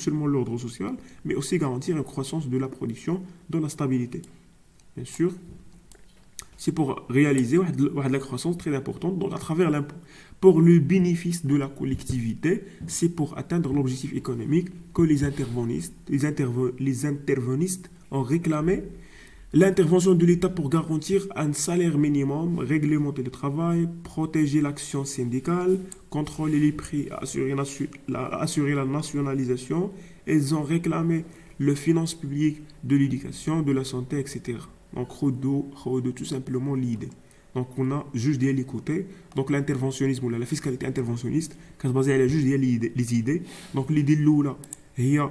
seulement l'ordre social, mais aussi garantir une croissance de la production dans la stabilité. Bien sûr, c'est pour réaliser la croissance très importante donc à travers l'impôt. Pour le bénéfice de la collectivité, c'est pour atteindre l'objectif économique que les interventionnistes ont réclamé l'intervention de l'État pour garantir un salaire minimum, réglementer le travail, protéger l'action syndicale, contrôler les prix, assurer la nationalisation. Ils ont réclamé le finance publique de l'éducation, de la santé, etc. Donc, tout simplement l'idée. Donc, on a juste des côtés. Donc, l'interventionnisme ou la fiscalité interventionniste, qui se base sur juste les idées. Donc, l'idée là, il y a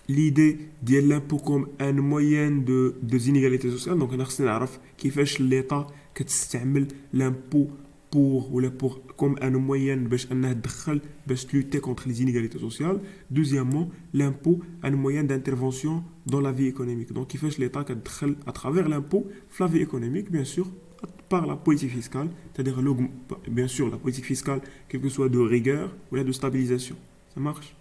l'idée de l'impôt comme un moyen des inégalités sociales. Donc, on a qui fait l'État qui utilise l'impôt pour comme un moyen de lutter contre les inégalités sociales. Deuxièmement, l'impôt un moyen d'intervention dans la vie économique. Donc, il fait l'État qui à travers l'impôt la vie économique, bien sûr, par la politique fiscale, c'est-à-dire bien sûr la politique fiscale, quelle que soit de rigueur ou de stabilisation. Ça marche?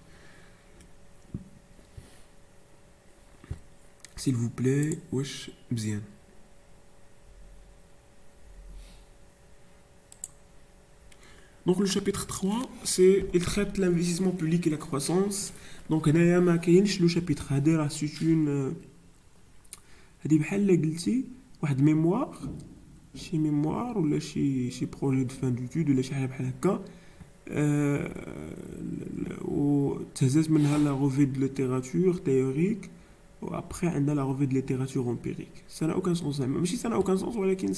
S'il vous plaît, wesh, bien. Donc le chapitre 3, il traite l'investissement public et la croissance. Donc هنايا ما كاينش لو شابيتر هذا راه سي اون هذه بحال قلتي واحد ميموار شي ميموار ولا شي بروجي دو فان دوتود ولا شي حاجه بحال هكا وتهزات منها لا روفي دو ليتيراتور تيوريك وابخي عندنا لا روفي دو ليتيراتور امبيريك سا نا اوكان سونس زعما ماشي سا نا اوكان سونس ولكن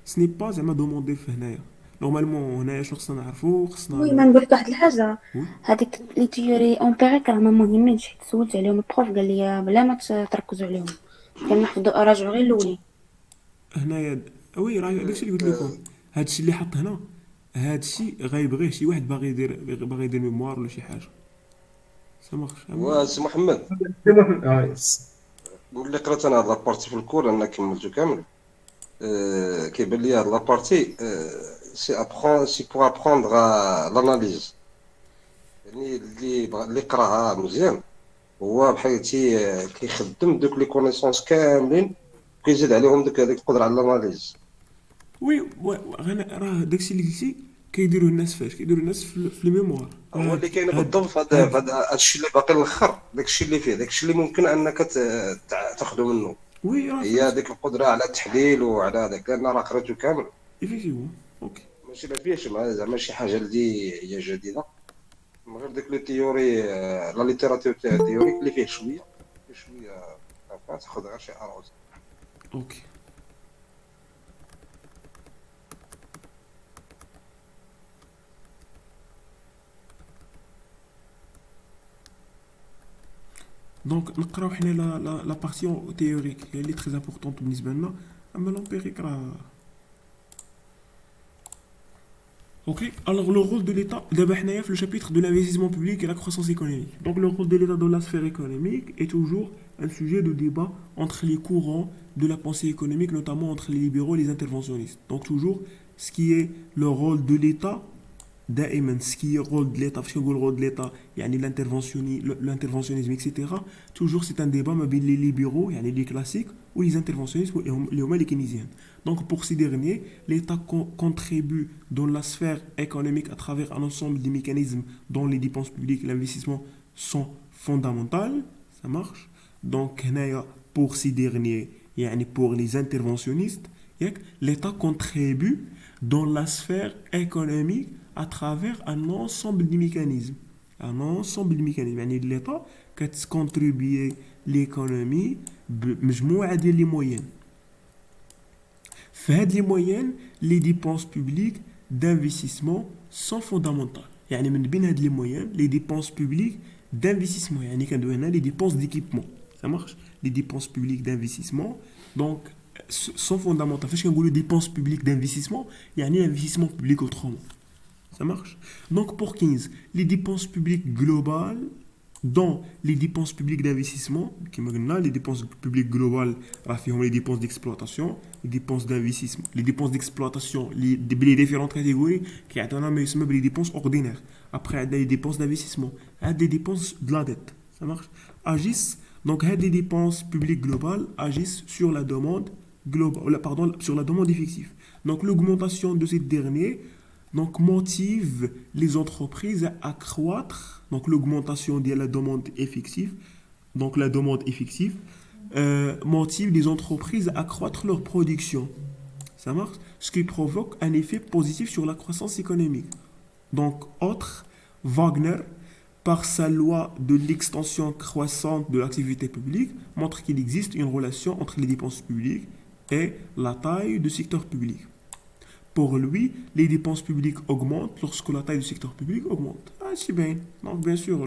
سني با زعما دوموندي في هنايا نورمالمون هنايا شنو خصنا نعرفو خصنا وي ما نقولك واحد الحاجه هذيك لي تيوري امبيريك راه ما مهمينش حيت سولت عليهم البروف قال لي بلا ما تركزوا عليهم كنحفظوا راجعوا غير الاولين هنايا وي راه داكشي اللي قلت لكم هادشي اللي حط هنا هادشي غيبغيه شي واحد باغي يدير ميموار ولا شي حاجه سامحش واسي محمد ملي قرات انا هاد لابارتي في الكور انا كملتو كامل كيبان لي هاد لابارتي سي بور ابروندر لاناليز يعني اللي قراها مزيان هو بحال كيخدم دوك لي كونيسونس كاملين كيزيد عليهم ديك القدره على الاناليز وي راه داكشي اللي قلتي كيديروه الناس فاش كيديروا الناس في الميموار هو اللي كاين بالضبط في هذا الشيء اللي باقي الاخر داكشي اللي فيه داكشي اللي ممكن انك تاخذه منه وي هي ديك القدره على التحليل وعلى هذاك لان راه قريتو كامل ايفيكتيفون اوكي ماشي ما فيهش زعما شي حاجه اللي هي جديده، من غير داك لو تيوري، لا ليتيراتور تاع التيوريك اللي فيه شويه، فيه شويه تاخذ غير شي اروز. Ok. Donc, نقراو حنا la partie théorique elle est très importante بالنسبة لنا. أما l'empirique راه Ok, alors le rôle de l'État, d'abord حنايا في le chapitre de l'investissement public et la croissance économique. Donc le rôle de l'État dans la sphère économique est toujours un sujet de débat entre les courants de la pensée économique, notamment entre les libéraux et les interventionnistes. Donc toujours ce qui est le rôle de l'État دائما ce qui est rôle de l'État فاش كنقول rôle de l'État يعني l'interventionnisme etc. toujours c'est un débat ما بين les libéraux يعني les classiques ou les interventionnistes اللي هما les keynésiens. Donc pour ces derniers l'État contribue dans la sphère économique à travers un ensemble de mécanismes dont les dépenses publiques et l'investissement sont fondamentales. Ça marche. Donc هنايا pour ces derniers يعني pour les interventionnistes l'État contribue dans la sphère économique à travers un ensemble de mécanismes. Un ensemble de mécanismes. يعني l'État contribue l'économie بمجموعة ديال les moyens. في هاد les moyens, les dépenses publiques d'investissement sont fondamentales. يعني من بين هاد les moyens, les dépenses publiques d'investissement. يعني كندوي هنا les dépenses d'équipement. Ça marche? Les dépenses publiques d'investissement. Donc sont fondamentales. فاش كنقولوا dépenses publiques d'investissement, يعني l'investissement public autrement. Ça marche? Donc pour 15, les dépenses publiques globales, dont les dépenses publiques d'investissement, qui maintenant les dépenses publiques globales, les dépenses d'exploitation, les dépenses d'investissement, les dépenses d'exploitation, les différentes catégories, qui ont les dépenses ordinaires. Après, les dépenses d'investissement, des dépenses de la dette. Ça marche? Agissent, donc les dépenses publiques globales agissent sur la demande globale, sur la demande effective. Donc l'augmentation de ces derniers donc motive les entreprises à accroître donc l'augmentation de la demande effective donc la demande effective motive les entreprises à accroître leur production. Ça marche, ce qui provoque un effet positif sur la croissance économique. Donc autre Wagner par sa loi de l'extension croissante de l'activité publique montre qu'il existe une relation entre les dépenses publiques et la taille du secteur public. Pour lui, les dépenses publiques augmentent lorsque la taille du secteur public augmente. Ah, c'est bien. Donc, bien sûr,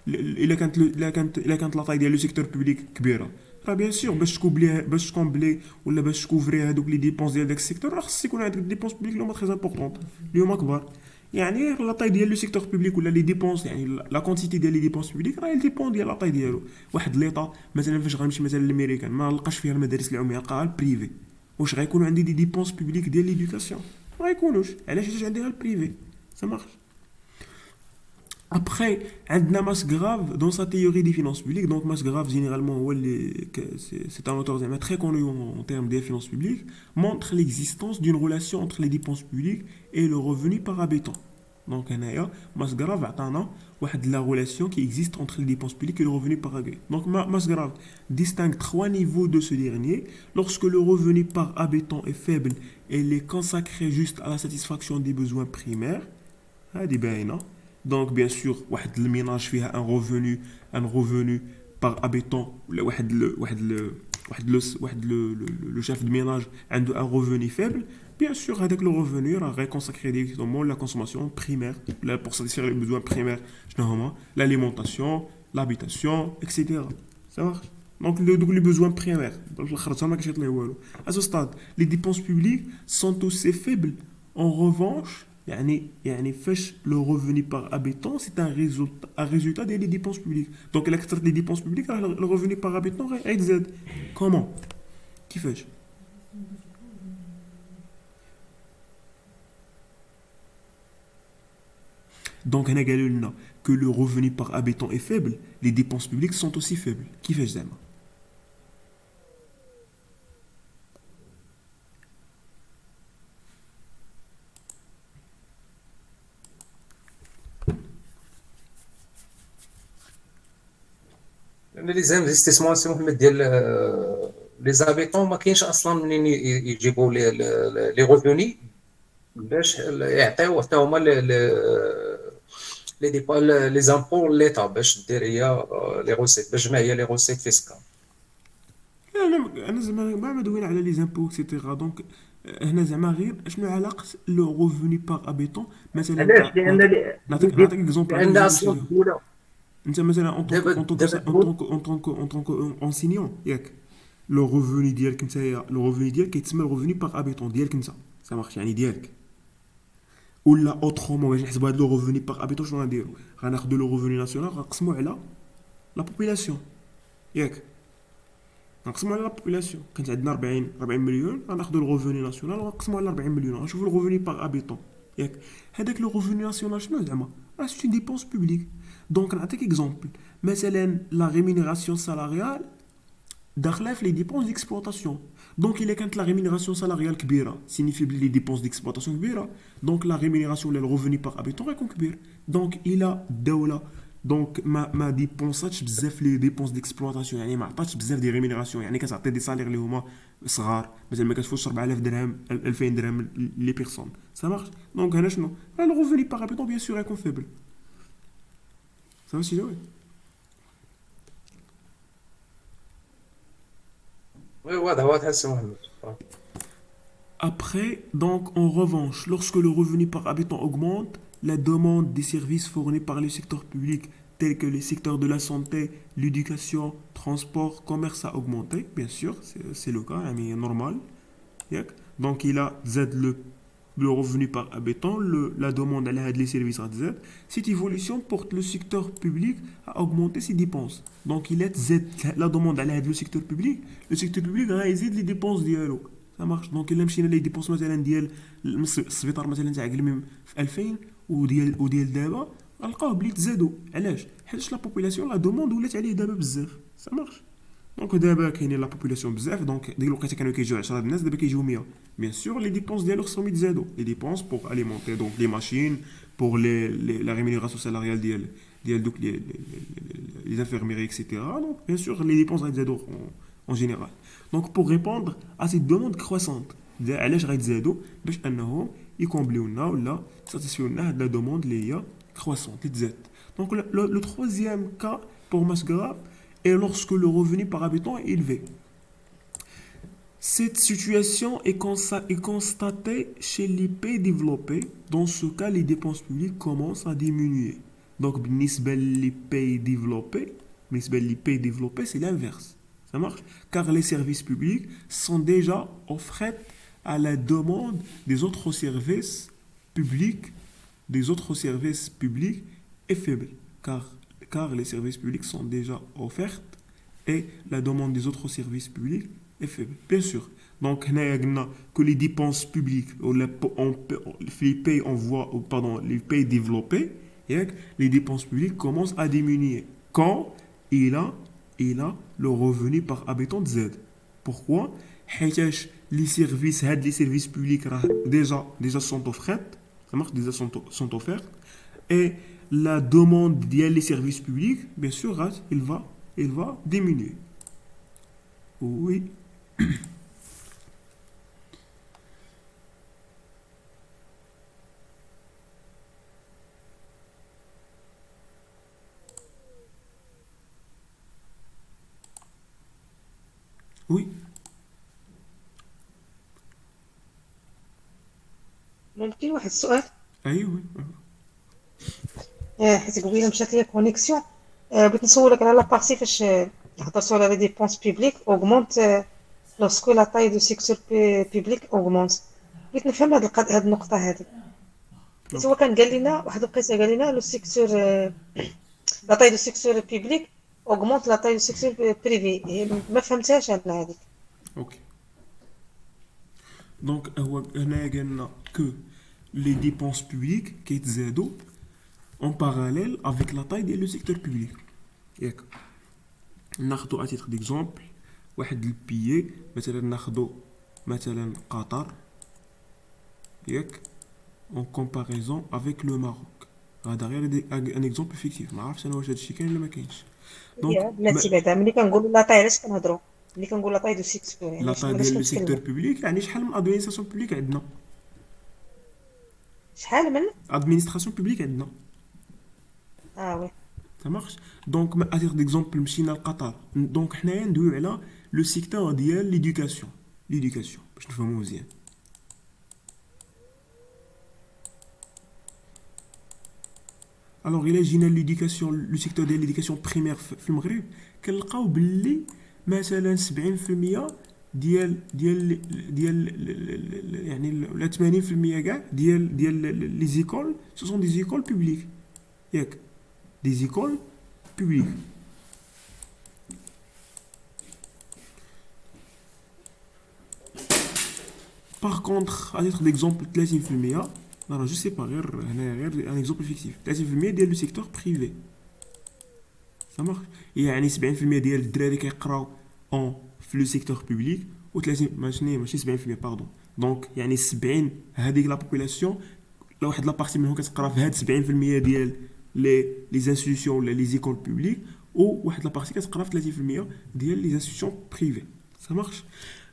il a la taille du secteur public كبيرة. Bien sûr, باش تكومبلي ولا باش تكوفري هذوك لي ديبونس ديال داك السيكتور راه خص يكون عندك ديبونس بوبليك اللي هما تري امبورطونط اللي هما كبار. يعني لا طاي ديال لو سيكتور بوبليك ولا لي ديبونس يعني لا كونتيتي ديال لي ديبونس بوبليك راه ديبون ديال لا طاي ديالو. واحد ليطا مثلا فاش غنمشي مثلا للامريكان ما نلقاش فيها المدارس العموميه نلقاها البريفي. واش غيكونوا عندي دي ديبونس بوبليك ديال ليدوكاسيون؟ ما غيكونوش. علاش عندي غير البريفي؟ سا مارش. Après, عندنا Masgrave dans sa théorie des finances publiques. Donc Masgrave généralement c'est un auteur très connu en termes des finances publiques, montre l'existence d'une relation entre les dépenses publiques et le revenu par habitant. Donc Masgrave عطانا واحد la relation qui existe entre les dépenses publiques et le revenu par habitant. Donc Masgrave distingue trois niveaux de ce dernier. Lorsque le revenu par habitant est faible, il est consacré juste à la satisfaction des besoins primaires. هذه باينة. Donc bien sûr واحد الميناج فيها un revenu par habitant ولا واحد le chef de ménage عنده un revenu faible. Bien sûr هذاك le revenu راه consacré directement la consommation primaire pour satisfaire les besoins primaires شنو هما l'alimentation, l'habitation, etc. Ça marche. Donc les besoins primaires à ce stade les dépenses publiques sont aussi faibles. En revanche يعني فاش le revenu par habitant c'est un résultat des dépenses publiques. Donc l'extrait des dépenses publiques le revenu par habitant غيتزاد. Comment كيفاش؟ Donc هنا قالوا لنا que le revenu par habitant est faible, les dépenses publiques sont aussi faibles. كيفاش زعما؟ لان لي زانفستيسمون ديال لي زابيتون ما كاينش اصلا منين يجيبوا لي ريفوني باش يعطيو حتى هما لي زامبو ليطا باش دير هي لي روسيت باش ما هي لي روسيت فيسكال. انا زعما ما مدوين على لي زامبو اكسيتيرا دونك هنا زعما غير شنو علاقه لو ريفوني باغ ابيتون مثلا علاش؟ لان نعطيك اكزومبل لان نعطيك اصلا اكزومبل الدوله انت مثلا دابا دابا تقول اون طونك انسينيون ياك لو ريفوني ديالك نتايا لو ريفوني ديالك كيتسمى ريفوني باغ ابيتون ديالك انت سا مارش يعني ديالك ولا اوترومون باش نحسبوا هاد لو ريفوني باغ ابيتون شنو غنديرو غناخدو لو ريفوني ناسيونال غنقسمو على لا بوبولاسيون ياك نقسمو على لا بوبولاسيون كانت عندنا 40 مليون غناخدو الغوفوني ناسيونال ونقسمو على 40 مليون غنشوفو الغوفوني باغ ابيتون ياك هذاك لو غوفوني ناسيونال شنو زعما راه سيت اون ديبونس بوبليك دونك نعطيك اكزومبل مثلا لا ريمينيراسيون سالاريال داخله في لي ديبونس ديكسبلوطاسيون دونك الا كانت لا ريمينيراسيون سالاريال كبيره سينيفي بلي لي ديبونس ديكسبلوطاسيون كبيره دونك لا ريمينيراسيون ولا الغوفوني باغ ابيتون غيكون كبير دونك الى الدوله دونك ما ديبونساتش بزاف لي ديبونس ديكسبلوطاسيون يعني ما عطاتش بزاف دي ريمينيراسيون يعني كتعطي دي سالير اللي هما صغار مثلا ما كتفوتش 4000 درهم 2000 درهم لي بيرسون سا مارش دونك هنا شنو لو غوفوني باغ ابيتون بيان سور يكون فيبل سا سي جوي وي واضح السي محمد. Après, donc en revanche, lorsque le revenu par habitant augmente, la demande des services fournis par le secteur public, tels que les secteurs de la santé, l'éducation, transport, commerce a augmenté, bien sûr, c'est le cas, mais normal. ياك. Donc il a Z le revenu par habitant, la demande à l'aide les services à Z. Cette évolution porte le secteur public à augmenter ses dépenses. Donc il est Z la demande à l'aide le secteur public غيزيد les dépenses ديالو. Ça marche دونك الا مشينا لي ديبونس مثلا ديال السبيطار مثلا تاع قلميم في 2000 وديال دابا غنلقاوه بلي تزادوا علاش حيت لا بوبولاسيون لا دوموند ولات عليه دابا بزاف سا مارش دونك دابا كاينين لا بوبولاسيون بزاف دونك ديك الوقيته كانوا كيجيو 10 الناس دابا كيجيو 100 بيان سور لي ديبونس ديالو خصهم يتزادوا لي ديبونس بوغ اليمونتي دونك لي ماشين بوغ لا ريمونيراسيون سالاريال ديال دوك les infirmiers etc donc bien sûr les dépenses غيتزادوا en général. Donc pour répondre à cette demande croissante, علاش غيتزادوا باش انهم يكومبليو لنا ولا ساتيسفيو لنا هاد لا دوموند اللي هي croissante اللي تزاد. Donc le troisième cas pour Masgrave est lorsque le revenu par habitant est élevé. Cette situation est constatée chez les pays développés. Dans ce cas, les dépenses publiques commencent à diminuer. Donc, بالنسبة les pays développés, c'est l'inverse. Ça marche car les services publics sont déjà offerts à la demande des autres services publics est faible car les services publics sont déjà offerts et la demande des autres services publics est faible bien sûr donc que les dépenses publiques les pays développés les dépenses publiques commencent à diminuer quand il a le revenu par habitant de Z. Pourquoi? حيتاش les services publics déjà sont offerts, ça marche déjà sont offerts et la demande des services publics bien sûr il va diminuer. Oui. Oui. ممكن واحد السؤال ايوه حيت قبيله مشات ليا كونيكسيون بغيت نسولك على لا بارتي فاش هضرتوا على لي ديبونس بوبليك اوغمونت لوسكو لا تاي دو سيكتور بوبليك اوغمونت بغيت نفهم هاد النقطه هذه حيت هو كان قال لنا واحد القصه قال لنا لو سيكتور لا تاي دو سيكتور بوبليك اوغمونت لا تاي دو سيكتور بريفي ما فهمتهاش انا هذيك اوكي دونك هو هنا قالنا que les dépenses publiques كيتزادوا en parallèle avec la taille du secteur public. ياك ناخذوا à titre d'exemple واحد البيي مثلا ناخذوا مثلا قطر ياك en comparaison avec le Maroc هذا غير un exemple fictif ما عرفتش انا واش هادشي كاين ولا ما كاينش بلاتي بعدا ملي كنقولوا لا طاي علاش كنهضروا ملي كنقول لا طاي دو سيكتور لا طاي ديال لو سيكتور بوبليك يعني شحال من ادمينستراسيون بوبليك عندنا شحال من administration publique عندنا. وي Ça marche. Donc, à titre d'exemple, مشينا لقطر. Donc, حنايا ندويو على le secteur ديال l'éducation. L'éducation. باش نفهمو مزيان. Alors, إلا جينا l'éducation, le secteur ديال l'éducation primaire في المغرب كنلقاو باللي مثلا 70% ديال يعني ولا 80% كاع ديال لي زيكول سو سون دي زيكول بوبليك ياك دي زيكول بوبليك. Par contre, à titre d'exemple, 30%, non, je sais pas, un exemple fictif. 30% ديال le secteur privé. Ça marche. يعني 70% ديال الدراري كيقراو en في le secteur public و 30 ماشي 70% باردون. دونك يعني 70 هذيك لا بوبولاسيون لا واحد لا بارتي منهم كتقرا في هاد 70% ديال لي انستيتيوشن ولا لي زيكول بوبليك و واحد لا بارتي كتقرا في 30% ديال لي انستيتيوشن بريفي. Ça marche.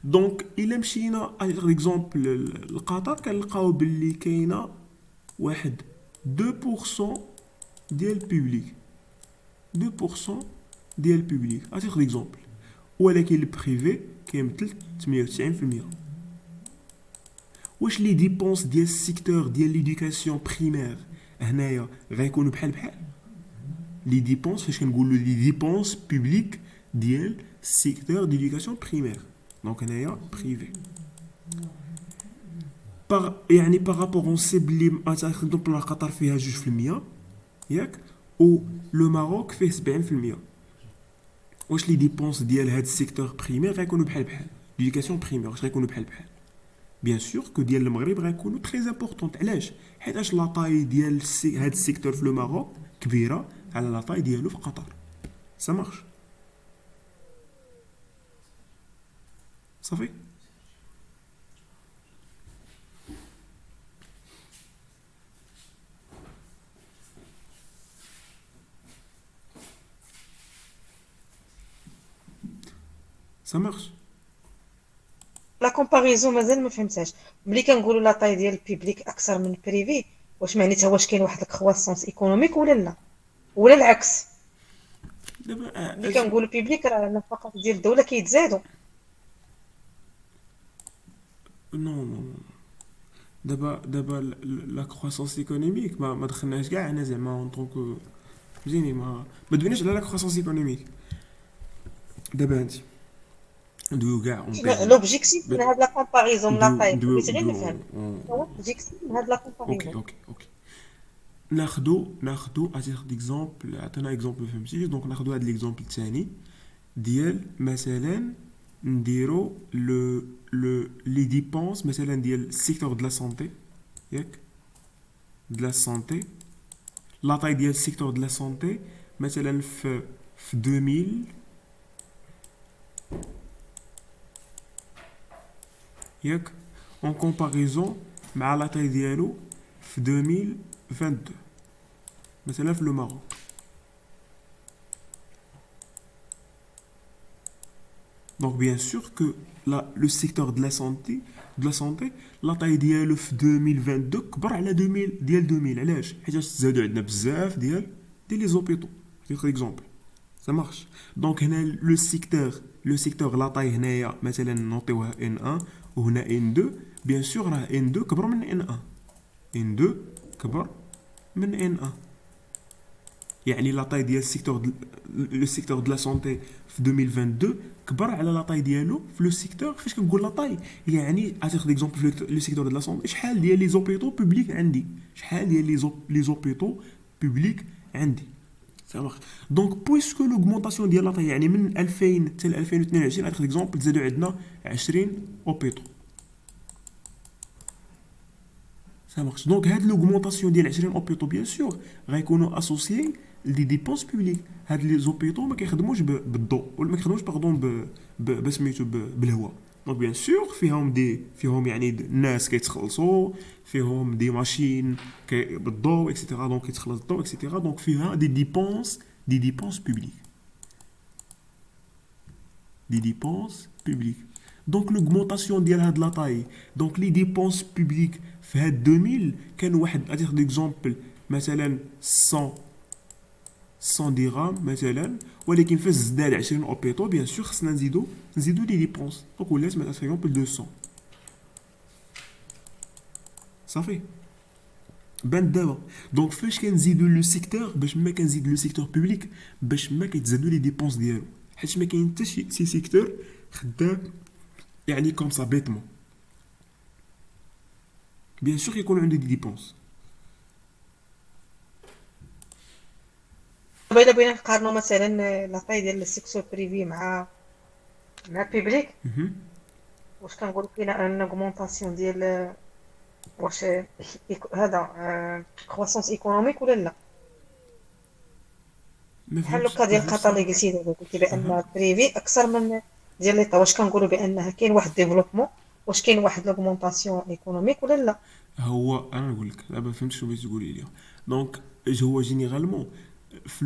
دونك الا مشينا على اكزومبل لقطر كنلقاو باللي كاينه واحد 2% ديال البوبليك 2% ديال البوبليك à titre d'exemple. ولكن البريفي كيمثل 98%. واش لي ديبونس ديال السيكتور ديال ليدوكاسيون بريمير هنايا غيكونوا بحال لي ديبونس فاش كنقولوا لي ديبونس بوبليك ديال السيكتور ديدوكاسيون بريمير دونك هنايا بريفي يعني بارابور اون سي بلي مثلا قطر فيها 2% ياك و لو ماروك فيه 70%. واش لي ديبونس ديال هاد السيكتور بريمير غيكونوا بحال ليدوكاسيون بريمير واش غيكونوا بحال بيان سور كو ديال المغرب غيكونوا تري امبورطونط. علاش؟ حيتاش لا طاي ديال هاد السيكتور في لو ماروك كبيره على لا طاي ديالو في قطر. سا مارش صافي. سا مارش. لا كومباريزون مازال ما فهمتهاش. ملي كنقولوا لا طاي ديال البيبليك اكثر من البريفي واش معناتها واش كاين واحد الكرواسونس ايكونوميك ولا لا ولا العكس؟ دابا ملي كنقولوا بيبليك راه النفقات ديال الدوله كيتزادوا. نو دابا لا كرواسونس ايكونوميك ما دخلناش كاع انا زعما اون طونك فهمتيني ما دبناش على لا كرواسونس ايكونوميك. دابا انت ندويو كاع لوبجيكتيف من هاد لا كومباريزون لا طاي بغيت غير نفهم هو لوبجيكتيف من هاد لا كومباريزون. اوكي ناخدو اتيغ ديكزومبل. عطينا اكزومبل فهمتي. دونك ناخدو هاد ليكزومبل الثاني ديال مثلا نديرو لي ديبونس مثلا ديال السيكتور دو لا سونتي ياك دو لا سونتي. لا طاي ديال السيكتور دو لا سونتي مثلا في 2000 ياك اون كومباريزون مع لا طاي ديالو في 2022 مثلا في لو ماروك. Donc bien sûr que le secteur de la santé la taille ديالو في 2022 كبر على 2000 ديال 2000. علاش؟ حيت زادوا عندنا بزاف ديال لي زوبيطو par exemple. Ça marche. Donc هنا le secteur la taille هنايا مثلا نعطيوها N1 وهنا N2 bien sûr راه N2 كبر من N1 كبر من N1. يعني لا طاي ديال لو سيكتور دو لا سونتي في 2022 كبر على لا طاي ديالو في لو سيكتور. فاش كنقول لا طاي يعني اتيغ ديكزومبل في لو سيكتور دو لا سونتي شحال ديال لي زوبيطو بوبليك عندي شحال ديال لي زوبيطو بوبليك عندي. صافي. دونك بويسكو لوغمونطاسيون ديال لا طاي يعني من 2000 حتى 2022 اتيغ ديكزومبل زادوا عندنا 20 اوبيطو. صافي. دونك هاد لوغمونطاسيون ديال 20 اوبيطو بيان سور غيكونوا اسوسيي لي ديبونس بوبليك. هاد لي زوبيطو ما كيخدموش بالضوء ولا ما كيخدموش باردون بسميتو بالهواء. دونك بيان سور فيهم يعني الناس كيتخلصوا فيهم دي ماشين بالضوء اكسيتيرا دونك كيتخلص الضوء اكسيتيرا دونك فيها دي ديبونس بوبليك. Donc l'augmentation de la taille, donc les dépenses publiques في 2000 كان واحد à titre d'exemple مثلا 100 درهم مثلا ولكن فاش زدنا ل 20 اوبيتو بيان سور خصنا نزيدو لي ديبونس دونك ولات مثلا par exemple 200 صافي بان دابا دونك فاش كنزيدو لو سيكتور باش ما كنزيد لو سيكتور بوبليك باش ما كيتزادو لي ديبونس ديالو حيت ما كاين حتى شي سيكتور خدام يعني كوم سا بيتمون بيان سور كيكونوا عنده دي ديبونس دابا الا بغينا نقارنوا مثلا لاطاي ديال السيكتور بريفي مع بيبليك، واش كنقولوا كاينه ان اوغمونطاسيون ديال واش هذا كرواسونس ايكونوميك ولا لا؟ ما بحال فهمتش لوكا ديال قطر اللي قلتي دابا، قلتي بان البريفي اكثر من ديال ليطا، واش كنقولوا بانها كاين واحد ديفلوبمون، واش كاين واحد لاغمونطاسيون ايكونوميك ولا لا؟ هو انا نقول لك دابا فهمت شنو بغيتي تقولي لي دونك هو جينيرالمون في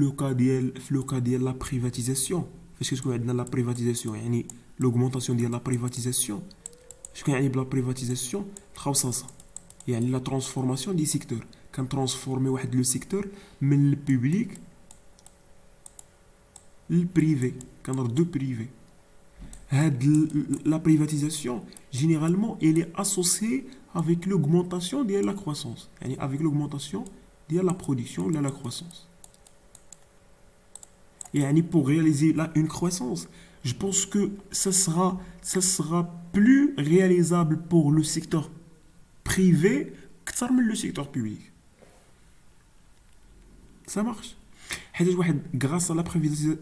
لو كا ديال لا بريفاتيزاسيون فاش كتكون عندنا لا بريفاتيزاسيون يعني لوغمونطاسيون ديال لا بريفاتيزاسيون شكون يعني بلا بريفاتيزاسيون تخصص يعني لا ترانسفورماسيون دي سيكتور كنترانسفورمي واحد لو سيكتور من البوبليك للبريفي كنردو بريفي هاد la privatisation généralement elle est associée avec l'augmentation de la croissance يعني avec l'augmentation de la production de la croissance يعني pour réaliser une croissance je pense que ça sera plus réalisable pour le secteur privé que le secteur public ça marche حيت واحد grâce à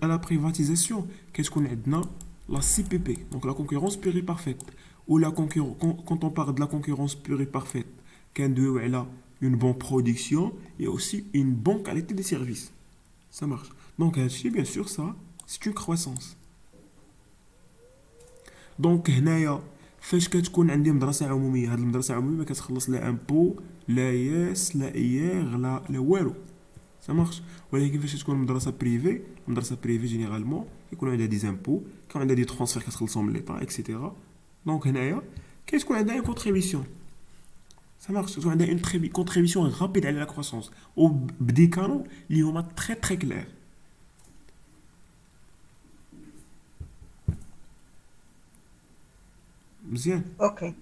la privatisation كتكون عندنا la CPP, donc la concurrence pure et parfaite. Ou quand on parle de la concurrence pure et parfaite, elle a une bonne production et aussi une bonne qualité de service. Ça marche. Donc, bien sûr, ça, c'est une croissance. Donc, هنايا فاش كتكون عندي مدرسة عمومية هاد المدرسة العمومية ما كتخلص لا امبو لا ياس لا ايير لا والو ça marche ولكن فاش تكون مدرسه بريفي جينيرالمون كيكون عندها دي زامبو كيكون عندها دي ترونسفير كتخلصهم من ليطا اكسيتيرا دونك هنايا كتكون عندها اون كونتريبيسيون ça marche كتكون عندها اون كونتريبيسيون رابيد على لا كروسونس و بدي كانو اللي هما تري كلير مزيان اوكي.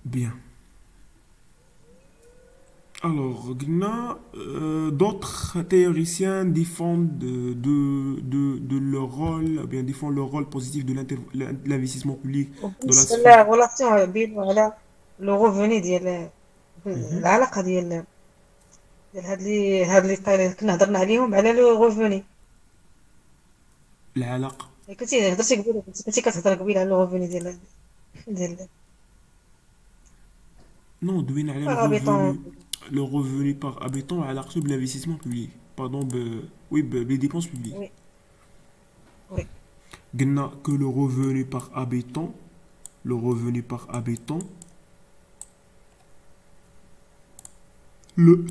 bien Alors, d'autres théoriciens défendent de leur rôle, ou bien défendent le rôle positif de l'investissement public dans la وبالنسبه sphère. لا غولاسيون بينو على لو روفوني ديال Mhm. العلاقه ديال هاد اللي كنا هضرنا عليهم على لو روفوني. العلاقة كنتي هضرتي قبيله، كنتي كتهضر قبيله على لو روفوني ديال non دوينا على الهابيتون. le revenu par habitant à l'article de l'investissement public pardon oui les dépenses publiques وي وي قلنا que le revenu par habitant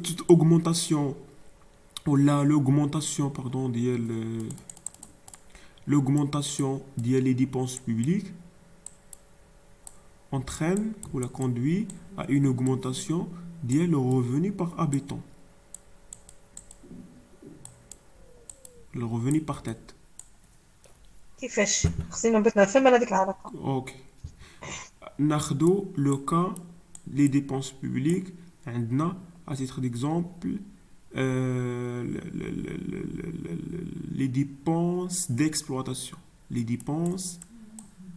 toute augmentation ou l'augmentation pardon l'augmentation des dépenses publiques entraîne ou la conduit à une augmentation le revenu par habitant. Le revenu par tête. كيفاش خصنا بغيت نفهم انا ديك العلاقه. Ok. ناخدو le cas les dépenses publiques عندنا à titre d'exemple les dépenses d'exploitation, les dépenses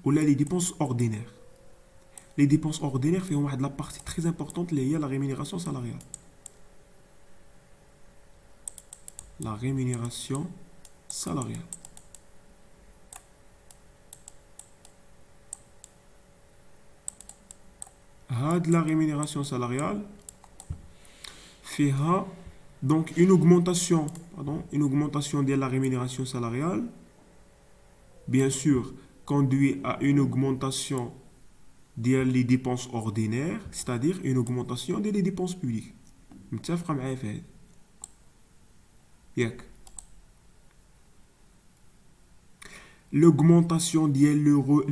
ou là les dépenses ordinaires. Les dépenses ordinaires font une partie très importante liée à la rémunération salariale. La rémunération salariale. La rémunération salariale fait donc une augmentation de la rémunération salariale, bien sûr, conduit à une augmentation des dépenses ordinaires, c'est-à-dire une augmentation des dépenses publiques. متفقة معايا في هذا؟ ياك l'augmentation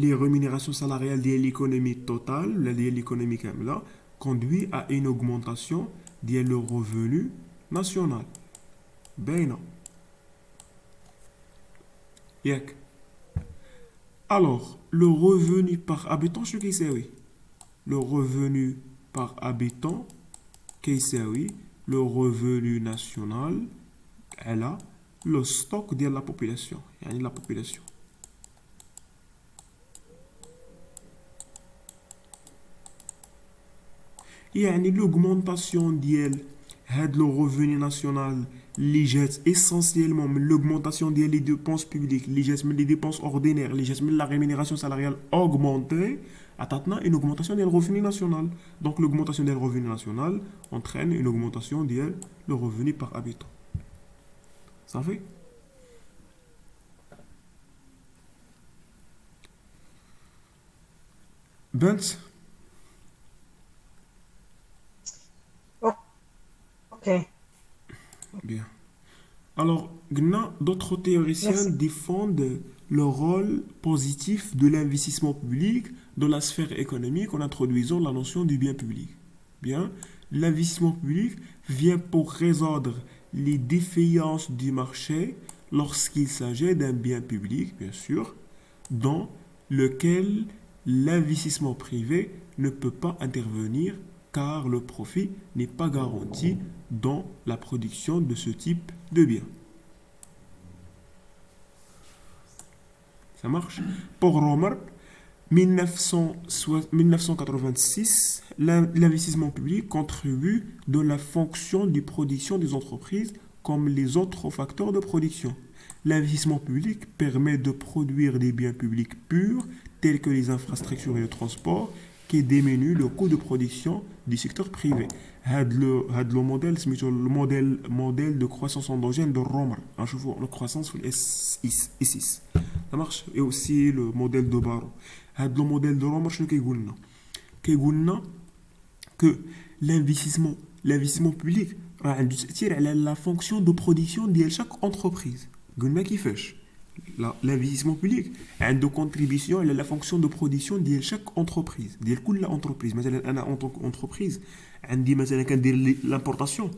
les rémunérations salariales de l'économie totale, de l'économie كاملة, conduit à une augmentation le revenu national. باينة. ياك. Alors, le revenu par habitant, شنو كيساوي؟ Le revenu par habitant كيساوي le revenu national على le stock de la population. يعني la population. يعني l'augmentation ديال هاد le revenu national اللي جات essentiellement من l'augmentation ديال les dépenses publiques اللي جات من les dépenses ordinaires اللي جات من la rémunération salariale augmentée عطاتنا une augmentation ديال le revenu national. Donc l'augmentation ديال le revenu national entraîne une augmentation ديال le revenu par habitant. Ça fait Bent. Ok. Bien. Alors, d'autres théoriciens Merci. défendent le rôle positif de l'investissement public dans la sphère économique en introduisant la notion du bien public. Bien, l'investissement public vient pour résoudre les défaillances du marché lorsqu'il s'agit d'un bien public, bien sûr, dans lequel l'investissement privé ne peut pas intervenir car le profit n'est pas garanti dans la production de ce type de bien. Ça marche? Pour Romer, 1986, l'investissement public contribue dans la fonction de production des entreprises comme les autres facteurs de production. L'investissement public permet de produire des biens publics purs tels que les infrastructures et le transport qui diminuent le coût de production du secteur privé. هاد لو موديل سميتو الموديل de croissance endogène de Romer. نشوفوا la croissance في S6. Ça marche. Et aussi le modèle de Barrow. هاد le modèle de Romer شنو كيقول لنا؟ كيقول لنا que l'investissement public راه عنده تأثير على la fonction de production ديال chaque entreprise. قلنا كيفاش؟ L'investissement public a une contribution à la fonction de production de chaque entreprise. De toute entreprise. مثلا أنا en tant qu'entreprise عندي مثلا كندير l'importation.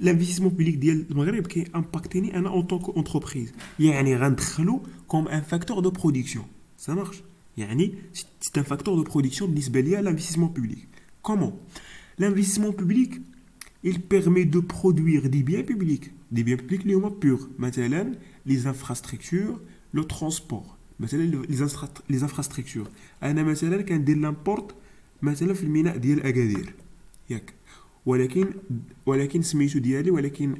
L'investissement public ديال المغرب كي impactني أنا en tant qu'entreprise. يعني غندخلو comme un facteur de production. Ça marche. يعني c'est un facteur de production بالنسبة ليا l'investissement public. Comment? L'investissement public il permet de produire des biens publics اللي هما purs. مثلا les infrastructures, le transport. مثلا les infrastructures. أنا مثلا كندير لامبورت مثلا في الميناء ديال أكادير. ياك. ولكن سميتو ديالي ولكن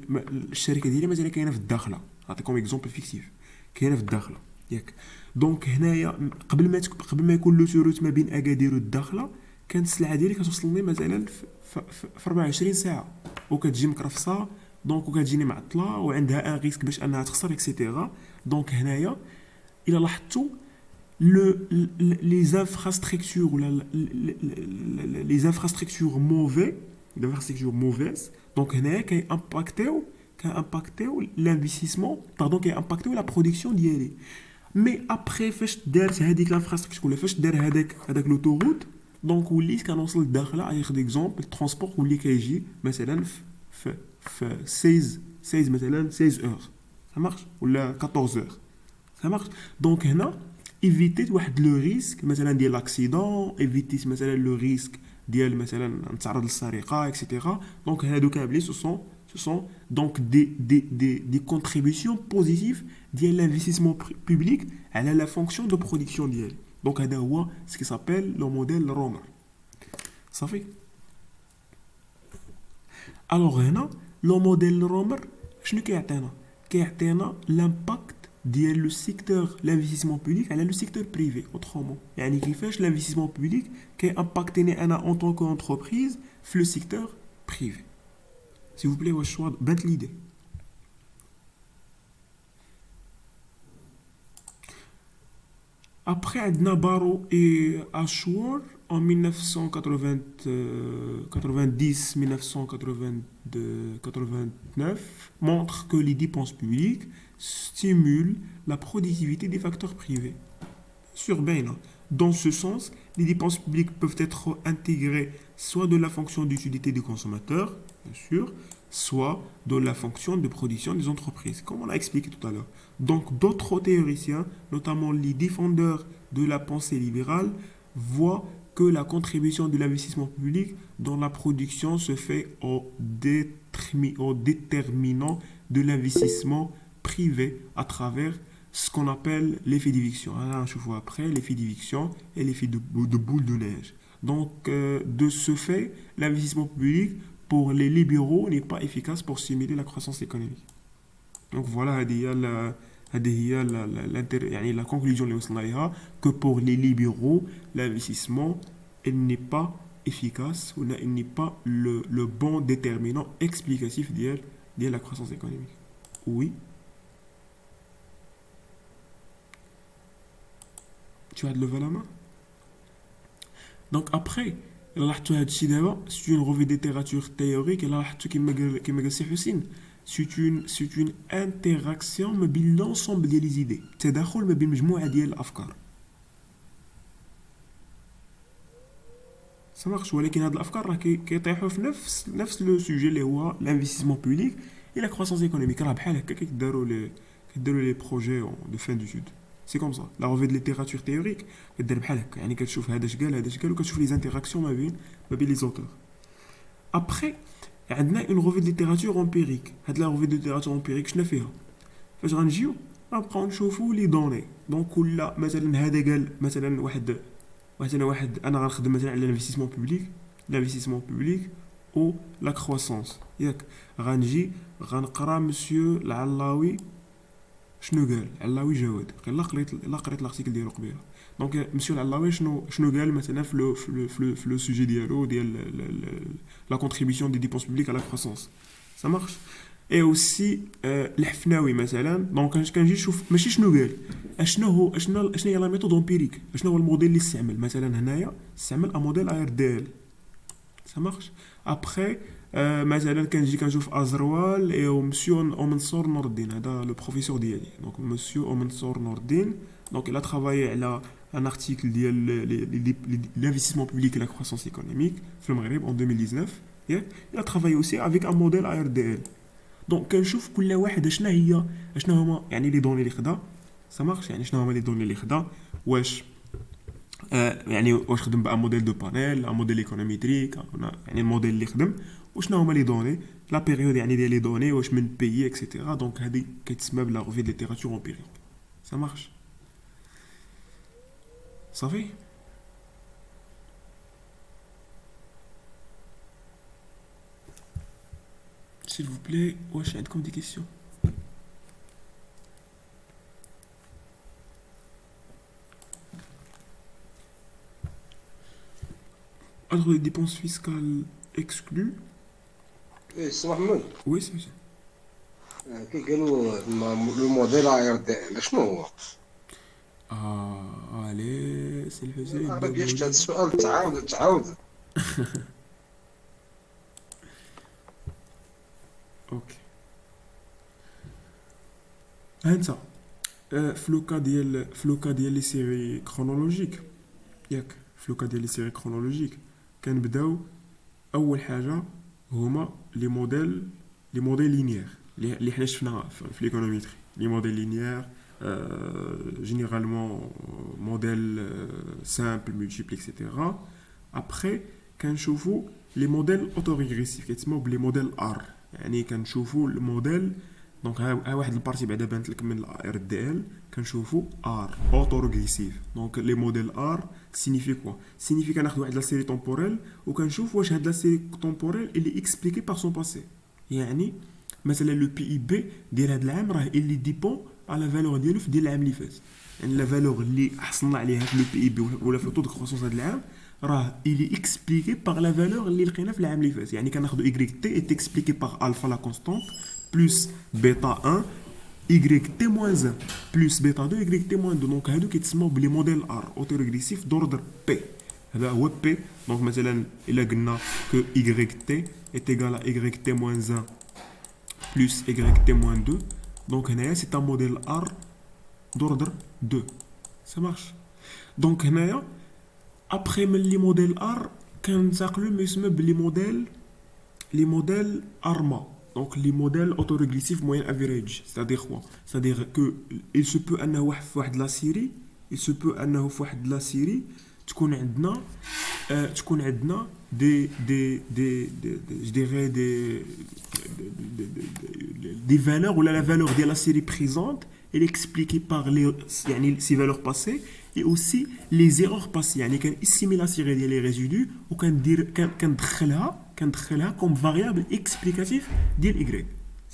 الشركة ديالي مثلا كاينة في الداخلة. نعطيكم اكزومبل فيكتيف. كاينة في الداخلة. ياك. دونك هنايا قبل ما يكون لو سوروت ما بين أكادير والداخلة كانت السلعة ديالي كتوصلني مثلا في 24 ساعة وكتجي مكرفصة دونك وكتجيني معطله وعندها ان ريسك باش انها تخسر اكسيتيرا. دونك هنايا الى لاحظتوا les infrastructures ولا les infrastructures mauvaises donc هنايا كيمباكتيو l'investissement كيمباكتيو la production ديالي. مي ابري فاش دارت هذيك الانفراستركتور ولا فاش دار هذاك لوتوروت دونك وليت كنوصل للداخله ياخذ اكزومبل الترونسبور ولي كيجي مثلا في 16 مثلا 16 heures. Ça marche ولا 14 heures. Ça marche. دونك هنا ايفيتيت واحد لو ريسك مثلا ديال لاكسيدون ايفيتيت مثلا لو ريسك ديال مثلا نتعرض للسرقه اكسيتيرا. دونك هادو كاملين ce sont donc des contributions positives ديال l'investissement public على la fonction de production ديالي. دونك هذا هو ce qui s'appelle le modèle Romer. صافي. Alors هنا لو موديل رومر شنو كيعطينا لامباكت ديال لو سيكتور l'investissement public على لو سيكتور بريفي. autrement يعني كيفاش l'investissement public كيامباكتيني انا en tant qu'entreprise في لو سيكتور بريفي. s'il vous plaît واش بانت ليدي؟ Après عندنا بارو et Ashworth en 1990 1992 de 89 montre que les dépenses publiques stimulent la productivité des facteurs privés. Sur bien, dans ce sens, les dépenses publiques peuvent être intégrées soit de la fonction d'utilité des consommateurs, bien sûr, soit de la fonction de production des entreprises, comme on a expliqué tout à l'heure. Donc d'autres théoriciens, notamment les défendeurs de la pensée libérale, voient que la contribution de l'investissement public dans la production se fait au déterminant de l'investissement privé à travers ce qu'on appelle l'effet d'éviction. Alors, je vois après l'effet d'éviction et l'effet de boule de neige. Donc, de ce fait, l'investissement public pour les libéraux n'est pas efficace pour stimuler la croissance économique. Donc voilà, la conclusion اللي وصلنا ليها que pour les libéraux, l'investissement il n'est pas efficace ou il n'est pas le bon déterminant explicatif de la croissance économique. Oui. Tu as levé la main. Donc après, c'est une revue de littérature théorique et là, c'est une interaction ما بين l'ensemble des idées. تداخل ما بين مجموعة ديال الأفكار. Ça marche ولكن هاد الأفكار راه كيطيحوا في نفس لو سوجي اللي هو l'investissement public et la croissance économique. راه بحال هكا كيداروا لي بروجي de fin d'études. C'est comme ça. La revue de littérature théorique كدير بحال هكا يعني كتشوف هذا اش قال وكتشوف لي زانتيراكسيون ما بين لي زوتور. Après عندنا une revue de littérature empirique. هاد la revue de littérature empirique شنو فيها؟ فاش غنجيو غنبقاو نشوفوا لي دوني. دونك كل مثلا هذا قال مثلا واحد انا غنخدم مثلا على l'investissement public ou la croissance. ياك غنجي غنقرا مسيو العلاوي شنو قال علاوي جواد لا قريت الارتيكل ديالو قبيله. دونك مسيو العلاوي شنو قال مثلا في لو سوجي ديال la contribution des dépenses publiques à la croissance. Ça marche. Et aussi الحفناوي مثلا دونك كنجي نشوف ماشي شنو قال شنو هي لا ميثود امبيريك شنو هو الموديل اللي استعمل. مثلا هنايا استعمل ا موديل اي ار دي ال. Ça marche. Après مثلا كنجي كنشوف ازروال اي مسيو منصور نور الدين هذا لو بروفيسور ديالي. دونك مسيو منصور نور الدين دونك il a travaillé على un article ديال l'investissement public et la croissance économique في المغرب en 2019. Il a travaillé aussi avec un modèle ARDL. دونك كنشوف كل واحد شنو هما يعني لي دوني اللي خدا. Ça marche. يعني شنو هما لي دوني اللي خدا واش يعني واش خدم بان موديل دو بانيل ان موديل ايكونوميتريك يعني الموديل اللي خدم وشنو هما لي دوني لا بيريود يعني ديال لي دوني واش من بيي اكسيتيرا. دونك هذه كتسمى بلا ريفي دو ليتيراتور امبيريك. Ça marche. صافي. S'il vous plaît, واش عندكم دي كيسيون؟ Alors les dépenses fiscales exclues. ايه سي محمود Oui, c'est ça. كي قالوا لو موديل اي ار دي شنو هو؟ Allez, c'est le faisait. العربية شفت هذا السؤال تعاود. اوكي. هانتا فلوكا ديال لي سيري كرونولوجيك ياك فلوكا ديال لي سيري كرونولوجيك كنبداو اول حاجه هما لي موديل لينيير اللي حنا شفناها في ليكونوميتري. لي موديل لينيير généralement modèle simple multiple etc. Après كنشوفوا لي موديل اوتوريغريسيف كيتسموا بلي موديل ار. يعني كنشوفوا الموديل دونك ها واحد البارتي بعدا بانت لك من الار دي ال كنشوفوا ار اوتوريغريسيف. دونك لي موديل ار سينيفي كوا سينيفي كناخذ واحد لا سيري تومبوريل وكنشوف واش هاد لا سيري تومبوريل اللي اكسبليكي بار سون باسي. يعني مثلا لو بي اي بي ديال هاد العام راه اللي ديبون على فالور ديالو في ديال العام اللي فات. يعني لا فالور اللي حصلنا عليها في لو بي اي بي ولا في طو دو كروسونس هاد العام راه اللي اكسبليكي باغ لا فالور اللي لقينا في العام اللي فات. يعني كناخذوا ايغريك تي اي تكسبليكي باغ الفا لا كونستانت بلس بيتا 1 y t moins 1 plus bêta 2 y t moins 2. دونك هادو كيتسموا بلي موديل ار اوتوريغريسيف دوردر بي. هذا هو P. Donc مثلا إلا قلنا que YT est égal à YT moins 1 plus YT moins 2. Donc هنايا c'est un modèle R d'ordre 2. Ça marche. Donc هنايا après les modèles R كنتقلوا ما يسمى بلي les modèles ARMA. Donc les modèles autorégressifs moyen average. C'est-à-dire quoi? C'est-à-dire que il se peut أنه في واحد لا série, il se peut أنه في واحد لا série تكون عندنا je dirais des valeurs où la valeur de la série présente elle est expliquée par ces valeurs passées et aussi les erreurs passées. يعني كنقسم la série ديال les résidus كندخلها comme variable explicatif ديال y.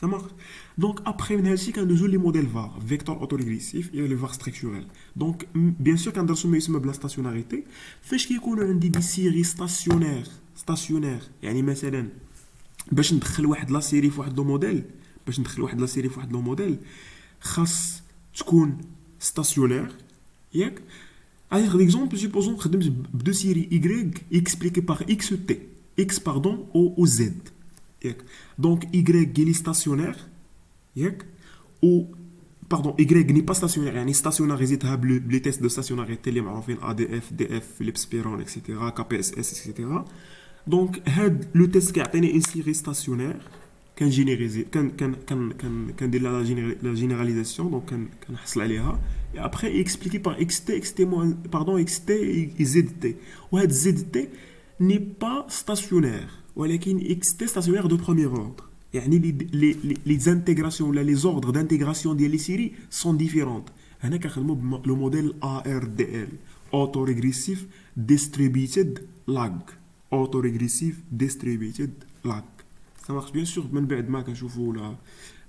Ça marche. Donc après من هادشي كندوزو لي موديل VAR, vecteur autorégressif et le VAR structurel. Donc bien sûr كندرسو ما يسمى بلا ستاسيوناريتي فاش كيكونوا عندي دي سيري ستاسيونير يعني مثلا باش ندخل واحد لا سيري في واحد لو موديل خاص تكون ستاسيونير ياك. على غير اكزومبل سيبوزون خدمت بدو سيري y expliqué par x pardon au z ياك. دونك y qui est stationnaire ياك ou pardon y n'est pas stationnaire يعني stationnarisيتها بلي تيست دو ستاسيوناريتي اللي معروفين ADF DF فيليب سبيرون اكسيتيرا KPSS اكسيتيرا. دونك هاد لو تيست كيعطيني ان سيري ستاسيونير كنجينيريزي كندير لا جينيراليزاسيون دونك كنحصل عليها et après expliqué par xt et zt. وهاد zt n'est pas stationnaire ولكن xt stationnaire de premier ordre. يعني les intégrations là les ordres d'intégration ديال les séries sont différentes. هنا كنخدموا le modèle ARDL autoregressive distributed lag. Ça marche bien sûr من بعد ما كنشوفوا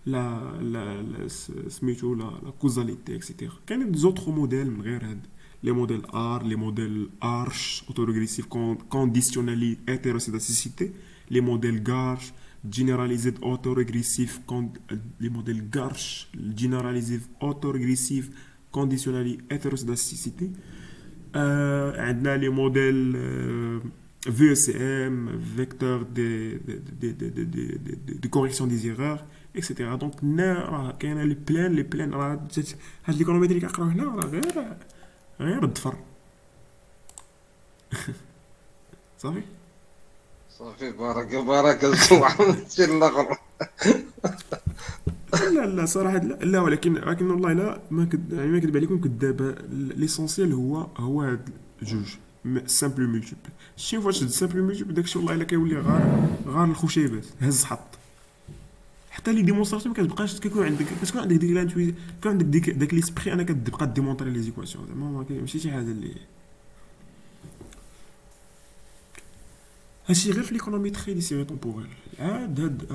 لا سميتو لا causalité etc. كاين d'autres modèles من غير هاد les modèles R, les modèles ARCH autorégressifs conditionnels hétéroscédasticité, les modèles GARCH généralisés autorégressifs, les modèles GARCH généralisés autorégressifs conditionnels hétéroscédasticité. عندنا les modèles VECM, vecteur de correction des erreurs, etc. Donc, كاين les pleins هاد l'économétrie اللي كنقراو هنا راه غير الضفر. صافي بارك محمد سير الاخر. لا صراحه لا ولكن والله لا ما كذب عليكم كدابا ليسونسيال هو هاد جوج سامبل ملتيبل. شي فاش سامبل ملتيبل داكشي والله الا كيولي غار الخشيبات هز حط حتى لي ديمونستراسيون ما كتبقاش كيكون عندك ديك لانتوي كيكون عندك داك ليسبري انا كتبقى ديمونطري لي زيكواسيون زعما ماشي شي حاجه اللي هادشي غير في ليكونوميتري لي سيري طومبوريل. هاد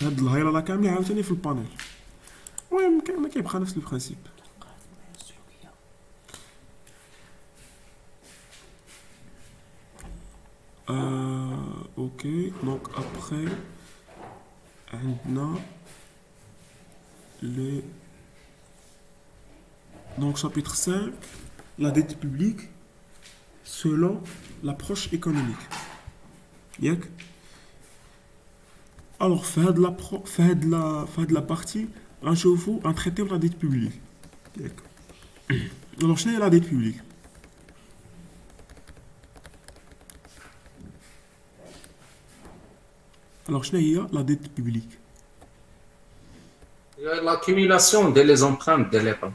الهيلاله كامله عاوتاني في البانيل. المهم ما كيبقى نفس البرانسيب. ok donc après عندنا les donc chapitre 5 la dette publique selon l'approche économique ياك. alors في هاد la partie غنشوفو غنتريتيو la dette publique ياك. alors شنو هي la dette publique؟ Alors, شنو هي la dette publique? L'accumulation des empreintes de l'État.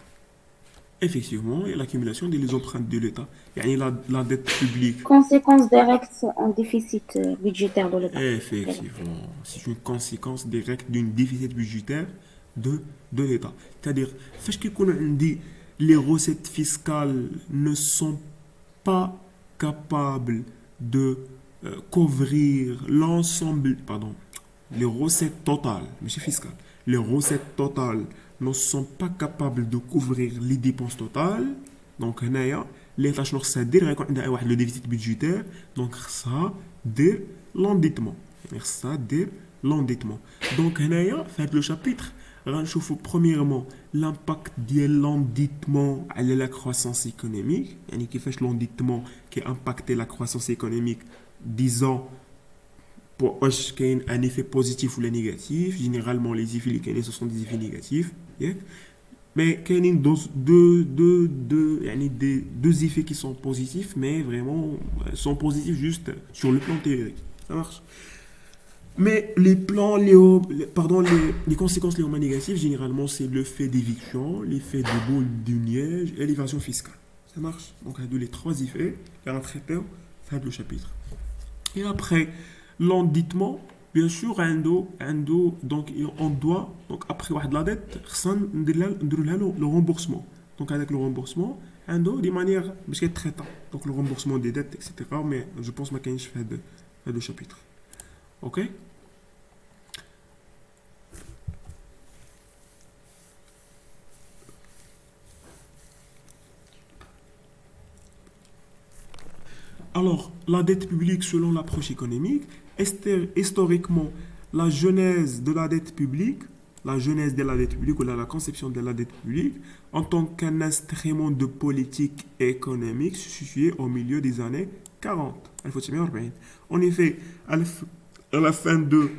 Effectivement, il y a l'accumulation des empreintes de l'État. يعني la dette publique. Conséquence directe en déficit budgétaire de l'État. Effectivement, c'est une conséquence directe d'une déficit budgétaire de l'État. C'est-à-dire, فاش كيكون عندي les recettes fiscales ne sont pas capables de couvrir l'ensemble, pardon, les recettes totales, mais c'est fiscal, les recettes totales ne sont pas capables de couvrir les dépenses totales. Donc, l'État شنو خصها دير؟ غيكون عندها واحد لو ديفيسيت بودجيتير، دونك خصها دير لونديتمون. دونك هنايا في هذا لو شابيتر غنشوفوا premièrement l'impact ديال l'endettement على la croissance économique يعني كيفاش l'endettement qui impacte la croissance économique disons واش كاين un effet positif ou la négatif généralement les effets اللي كاينين ce sont des effets négatifs ياك mais كاينين يعني deux effets qui sont positifs mais vraiment sont positifs juste sur le plan théorique ça marche. Mais les conséquences négatives, généralement, c'est le fait d'éviction, l'effet de boule de neige et l'évasion fiscale. Ça marche. Donc, il y a les trois effets qui sont traités dans le chapitre. Et après, l'endettement, bien sûr, donc, on doit, donc, après la dette, le remboursement. Donc, avec le remboursement, des manières, parce qu'il est traitant. Donc, le remboursement des dettes, etc. Mais je pense que je fais le chapitre. Ok? Alors, la dette publique selon l'approche économique, historiquement, la genèse de la dette publique ou la conception de la dette publique en tant qu'un instrument de politique économique se situait au milieu des années 40. En effet, à la fin de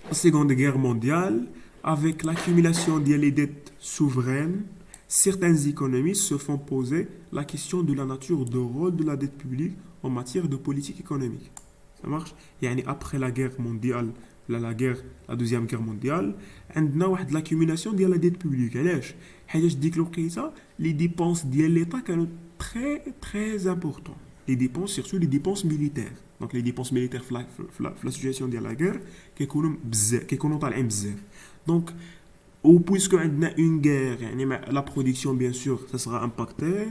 la Seconde Guerre mondiale, avec l'accumulation des dettes souveraines, certains économistes se font poser la question de la nature de rôle de la dette publique en matière de politique économique. Ça marche? يعني après la guerre mondiale, la deuxième guerre mondiale, عندنا واحد l'accumulation de la dette publique. علاش؟ حيت ديك الوقيته les dépenses ديال l'État كانوا très très importantes. Les dépenses, surtout les dépenses militaires. Donc les dépenses militaires la situation de la guerre كيكونوا طالعين بزاف. Donc ou puisque on a une guerre, la production bien sûr ça sera impacté,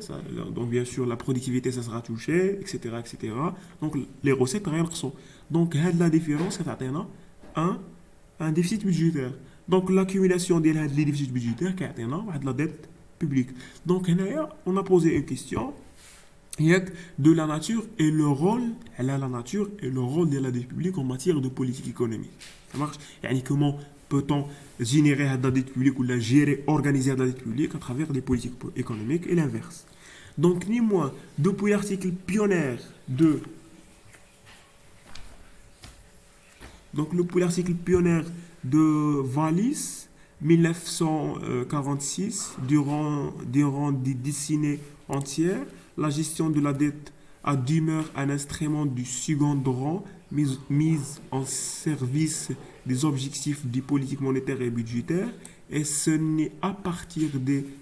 donc bien sûr la productivité ça sera touché, etc., etc. Donc les recettes rien sont. Donc la différence c'est un déficit budgétaire. Donc l'accumulation des déficits budgétaires qui a la dette publique. Donc on a posé une question de la nature et le rôle de la dette publique en matière de politique économique. Ça marche? Comment peut-on générer la dette publique ou la gérer, organiser la dette publique à travers des politiques économiques et l'inverse. Donc, ni moins, depuis l'article pionnier de Wallis, 1946, durant des décennies entières, la gestion de la dette a demeuré un instrument du second rang mise en service des objectifs des politiques monétaires et budgétaires, et ce n'est à partir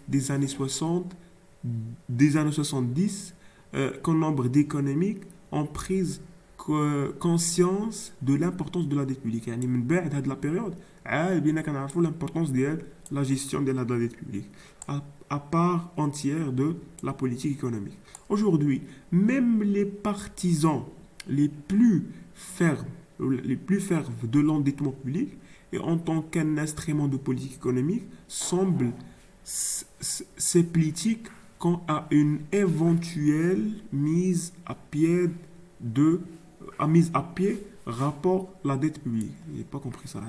des années 60, des années 70 qu'un nombre d'économiques ont pris conscience de l'importance de la dette publique. يعني من بعد هذه la période بدينا كنعرفوا l'importance de la gestion de la dette publique à part entière de la politique économique. Aujourd'hui, même les partisans les plus fermes de l'endettement public et en tant qu'un instrument de politique économique semblent sceptiques quant à une éventuelle mise à pied rapport la dette publique. J'ai pas compris ça.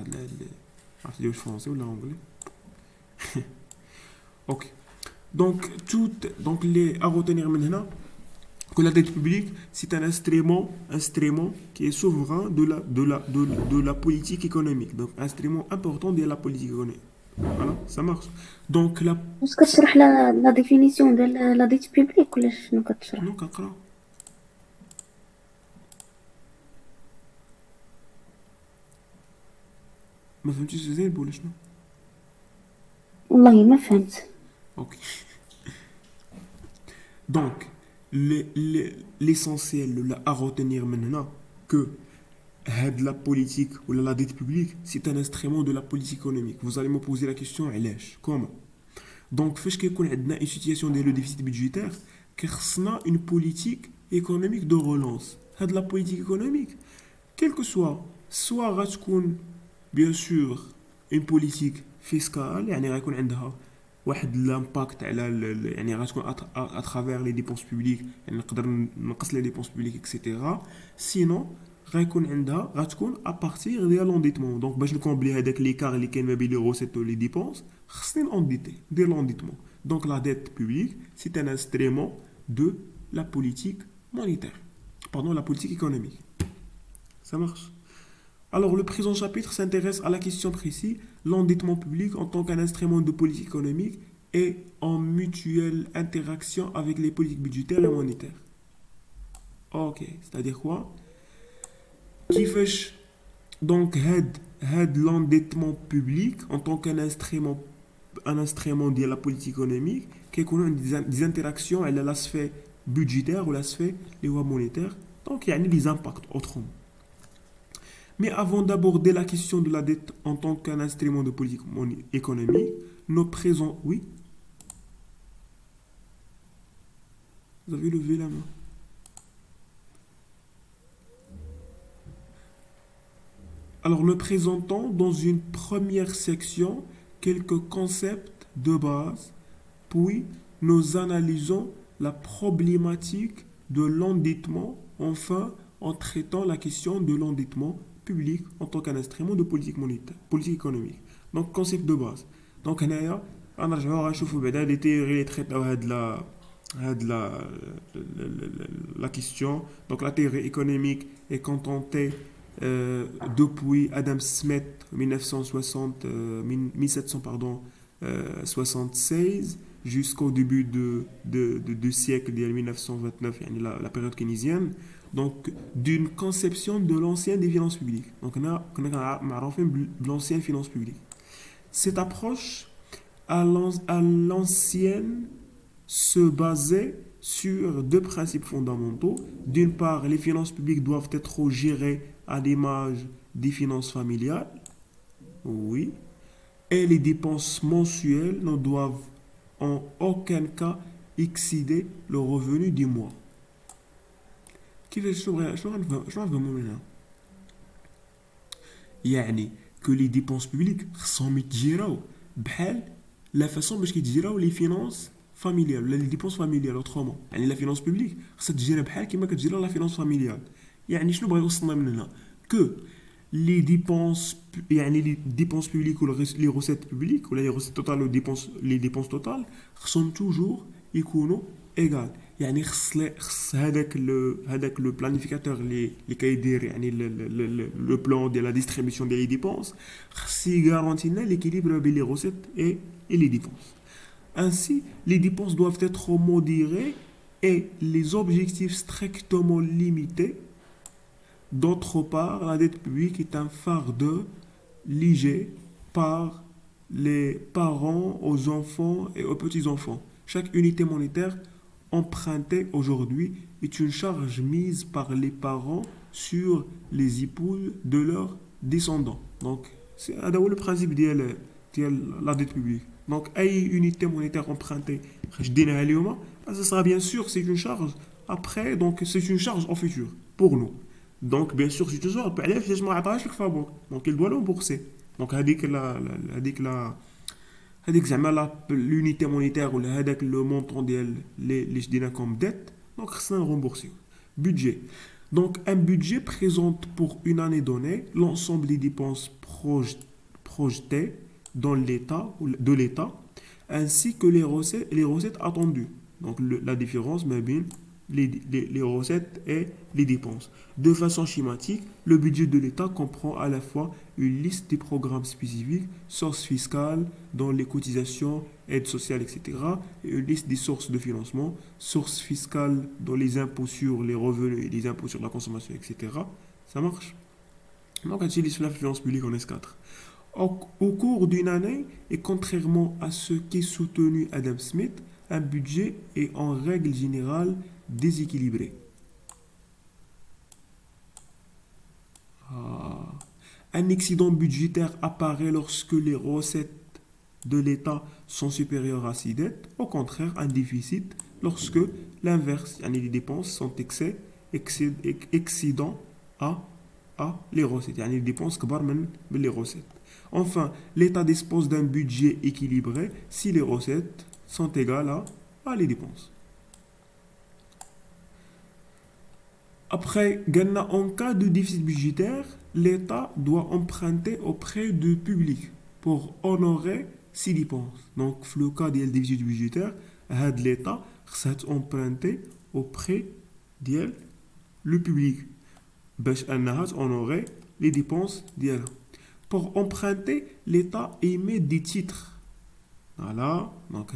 C'est français ou l'anglais. Ok. Donc les à retenir maintenant que la dette publique c'est un instrument qui est souverain de la politique économique. Donc instrument important de la politique économique. Voilà, ça marche. Donc واش كتشرح لا ديفينيسيون ديال لا ديت بيبليك ولا شنو كتشرح؟ non كنقرا. ما فهمتيش زين ولا شنو؟ والله ما فهمت. Ok. Donc, l'essentiel à retenir maintenant que la politique ou la dette publique, c'est un instrument de la politique économique. Vous allez me poser la question, comment? Donc, فاش كيكون عندنا une situation de le déficit budgétaire, كخصنا une politique économique de relance. La politique économique, quel que soit غتكون bien sûr une politique fiscale, يعني غيكون عندها واحد لامباكت على يعني غتكون اترافير لي ديبونس بوبليك يعني نقدر نقص لي ديبونس بوبليك اكسيتيرا سينو غتكون à partir de l'endettement. Donc باش نكومبلي هذاك l'écart اللي كاين ما بين les recettes et les dépenses خصني نendetté ندير l'endettement. Donc la dette publique c'est un instrument de la politique monétaire. Pardon, la politique économique. Ça marche. Alors le présent chapitre s'intéresse à la question précise, l'endettement public en tant qu'un instrument de politique économique et en mutuelle interaction avec les politiques budgétaires et monétaires. Ok, c'est-à-dire quoi? كيفاش donc هاد l'endettement public en tant qu'un instrument de la politique économique كيكونوا des interactions على la sphère budgétaire ou la sphère monétaire, donc il y a des impacts autrement. Mais avant d'aborder la question de la dette en tant qu'un instrument de politique économique, nos présents... Oui? Vous avez levé la main. Alors, nous présentons dans une première section quelques concepts de base, puis nous analysons la problématique de l'endettement, enfin en traitant la question de l'endettement public en tant qu'un instrument de politique monétaire, politique économique. Donc, concept de base. Donc, on va voir les théories la question. Donc, la théorie économique est contentée depuis Adam Smith 1776 jusqu'au début du siècle de 1929, la période keynésienne, donc d'une conception de l'ancienne des finances publiques. Donc on a l'ancienne finance publique. Cette approche à l'ancienne se basait sur deux principes fondamentaux. D'une part, les finances publiques doivent être gérées à l'image des finances familiales, oui, et les dépenses mensuelles ne doivent en aucun cas excéder le revenu du mois. كيفاش شنو غنفهمو منها؟ يعني que les dépenses publiques خصهم يتجراو بحال la façon باش كيتجراو les finances familiales ولا les dépenses familiales autrement. يعني la finance publique خصها تجرى بحال كيما كتجرى la finance familiale. يعني شنو بغا يوصلنا من هنا؟ que les dépenses publiques ou les recettes publiques ou les recettes totales ou les dépenses totales sont toujours يكونوا égales. يعني خص هذاك le planificateur اللي كيدير يعني le plan de la distribution des dépenses خص يغارونتي لنا l'équilibre بين les recettes et les dépenses. Ainsi, les dépenses doivent être modérées et les objectifs strictement limités. D'autre part, la dette publique est un fardeau léger par les parents aux enfants et aux petits-enfants. Chaque unité monétaire empruntée aujourd'hui est une charge mise par les parents sur les épaules de leurs descendants. Donc, c'est le principe de la dette publique. Donc, une unité monétaire empruntée, ça sera bien sûr, c'est une charge après, donc c'est une charge au futur pour nous. Donc, bien sûr, si tu sors, donc il doit l'embourser. Donc, l'unité monétaire ou le montant comme dette, donc c'est un remboursé. Budget. Donc, un budget présente pour une année donnée l'ensemble des dépenses projetées de l'État, ainsi que les recettes attendues. Donc, la différence, les recettes et les dépenses. De façon schématique, le budget de l'État comprend à la fois une liste des programmes spécifiques, sources fiscales, dont les cotisations, aides sociales, etc., et une liste des sources de financement, sources fiscales, dont les impôts sur les revenus et les impôts sur la consommation, etc. Ça marche? Donc, on utilise la finance publique en S4. Au cours d'une année, et contrairement à ce qu'est soutenu Adam Smith, un budget est en règle générale déséquilibré. Un excédent budgétaire apparaît lorsque les recettes de l'État sont supérieures à ses dettes. Au contraire, un déficit lorsque l'inverse, les dépenses sont excédant à les recettes. Les dépenses كبار من les recettes. Enfin, l'État dispose d'un budget équilibré si les recettes sont égales à les dépenses. Après, Ghana, en cas de déficit budgétaire, l'État doit emprunter auprès du public pour honorer ses dépenses. Donc, dans le cas du déficit budgétaire, l'État doit emprunter auprès du public باش انها honorer les dépenses ديالها. Pour emprunter, l'État émet des titres. Voilà, donc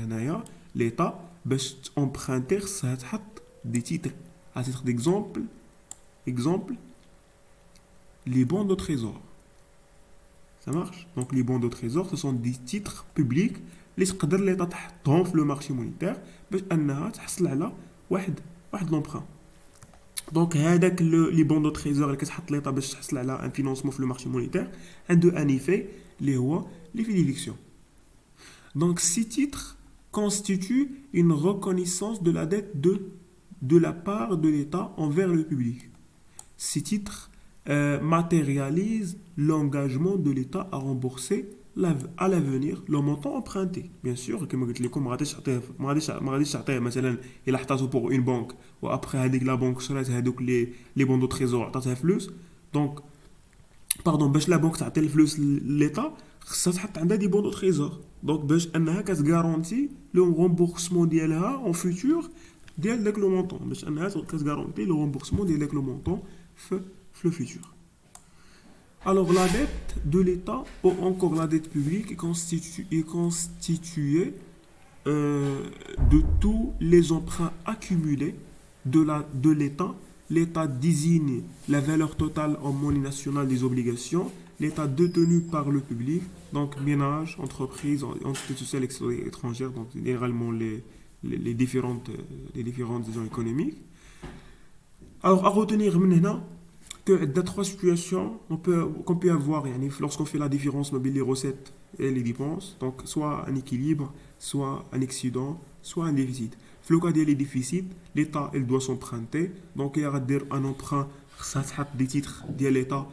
l'État باش emprunter ça تحط des titres. À titre d'exemple, les bons de trésor. Ça marche. Donc les bons de trésor, ce sont des titres publics اللي تقدر l'État تحطهم في le marché monétaire باش انها تحصل على واحد l'emprunt. Donc هذاك les bons de trésor اللي كتحط l'État باش تحصل على un financement في le marché monétaire عنده un effet اللي هو l'effet d'éviction. Donc ces titres constituent une reconnaissance de la dette de la part de l'État envers le public. Ces titres matérialisent l'engagement de l'État à rembourser à l'avenir le montant emprunté. Bien sûr, comme قلت لكم ما غاديش تعطيه مثلا إلا حطاتو pour une banque وaprès هذيك لا بنك شرات هذوك les bons de trésor عطاتها فلوس. Donc باردون باش لا بنك تعطي الفلوس للإيطا خصها تحط عندها دي بون دو تريزور. دونك باش انها كتغارونتي لو رومبورسمون ديالها اون فيتور ديال داك لو مونطون باش انها كتغارونتي لو رومبورسمون ديال داك لو مونطون في لو فيتور. Alors la dette de l'État ou encore la dette publique est constituée de tous les emprunts accumulés de l'État. L'État désigne la valeur totale en monnaie nationale des obligations. L'État détenu par le public, donc ménages, entreprises, entités sociales étrangères, donc généralement les différentes zones économiques. Alors à retenir maintenant que dans trois situations qu'on peut avoir lorsqu'on fait la différence entre les recettes et les dépenses, donc soit un équilibre, soit un excédent, soit un déficit. Dans le cas des déficits, l'État doit s'emprunter, donc il y a un emprunt, ça des titres de l'État,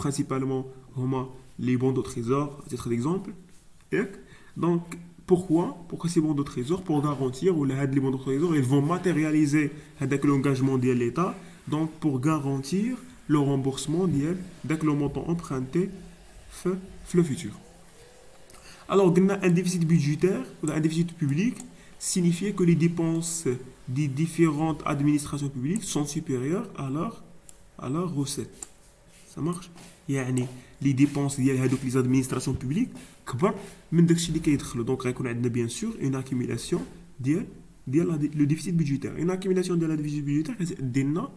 principalement les bons de trésor, à titre d'exemple. Donc pourquoi ces bons de trésor? Pour garantir ou les bons de trésor, ils vont matérialiser avec l'engagement de l'État, donc pour garantir le remboursement de le montant emprunté le futur. Alors, un déficit budgétaire ou un déficit public signifie que les dépenses des différentes administrations publiques sont supérieures à leurs recettes. Ça marche? يعني les dépenses ديال هذوك les administrations publiques كبر من داكشي اللي كيدخلوا. Donc غيكون عندنا bien sûr une accumulation ديال le déficit budgétaire. Une accumulation ديال le déficit budgétaire كتدي لنا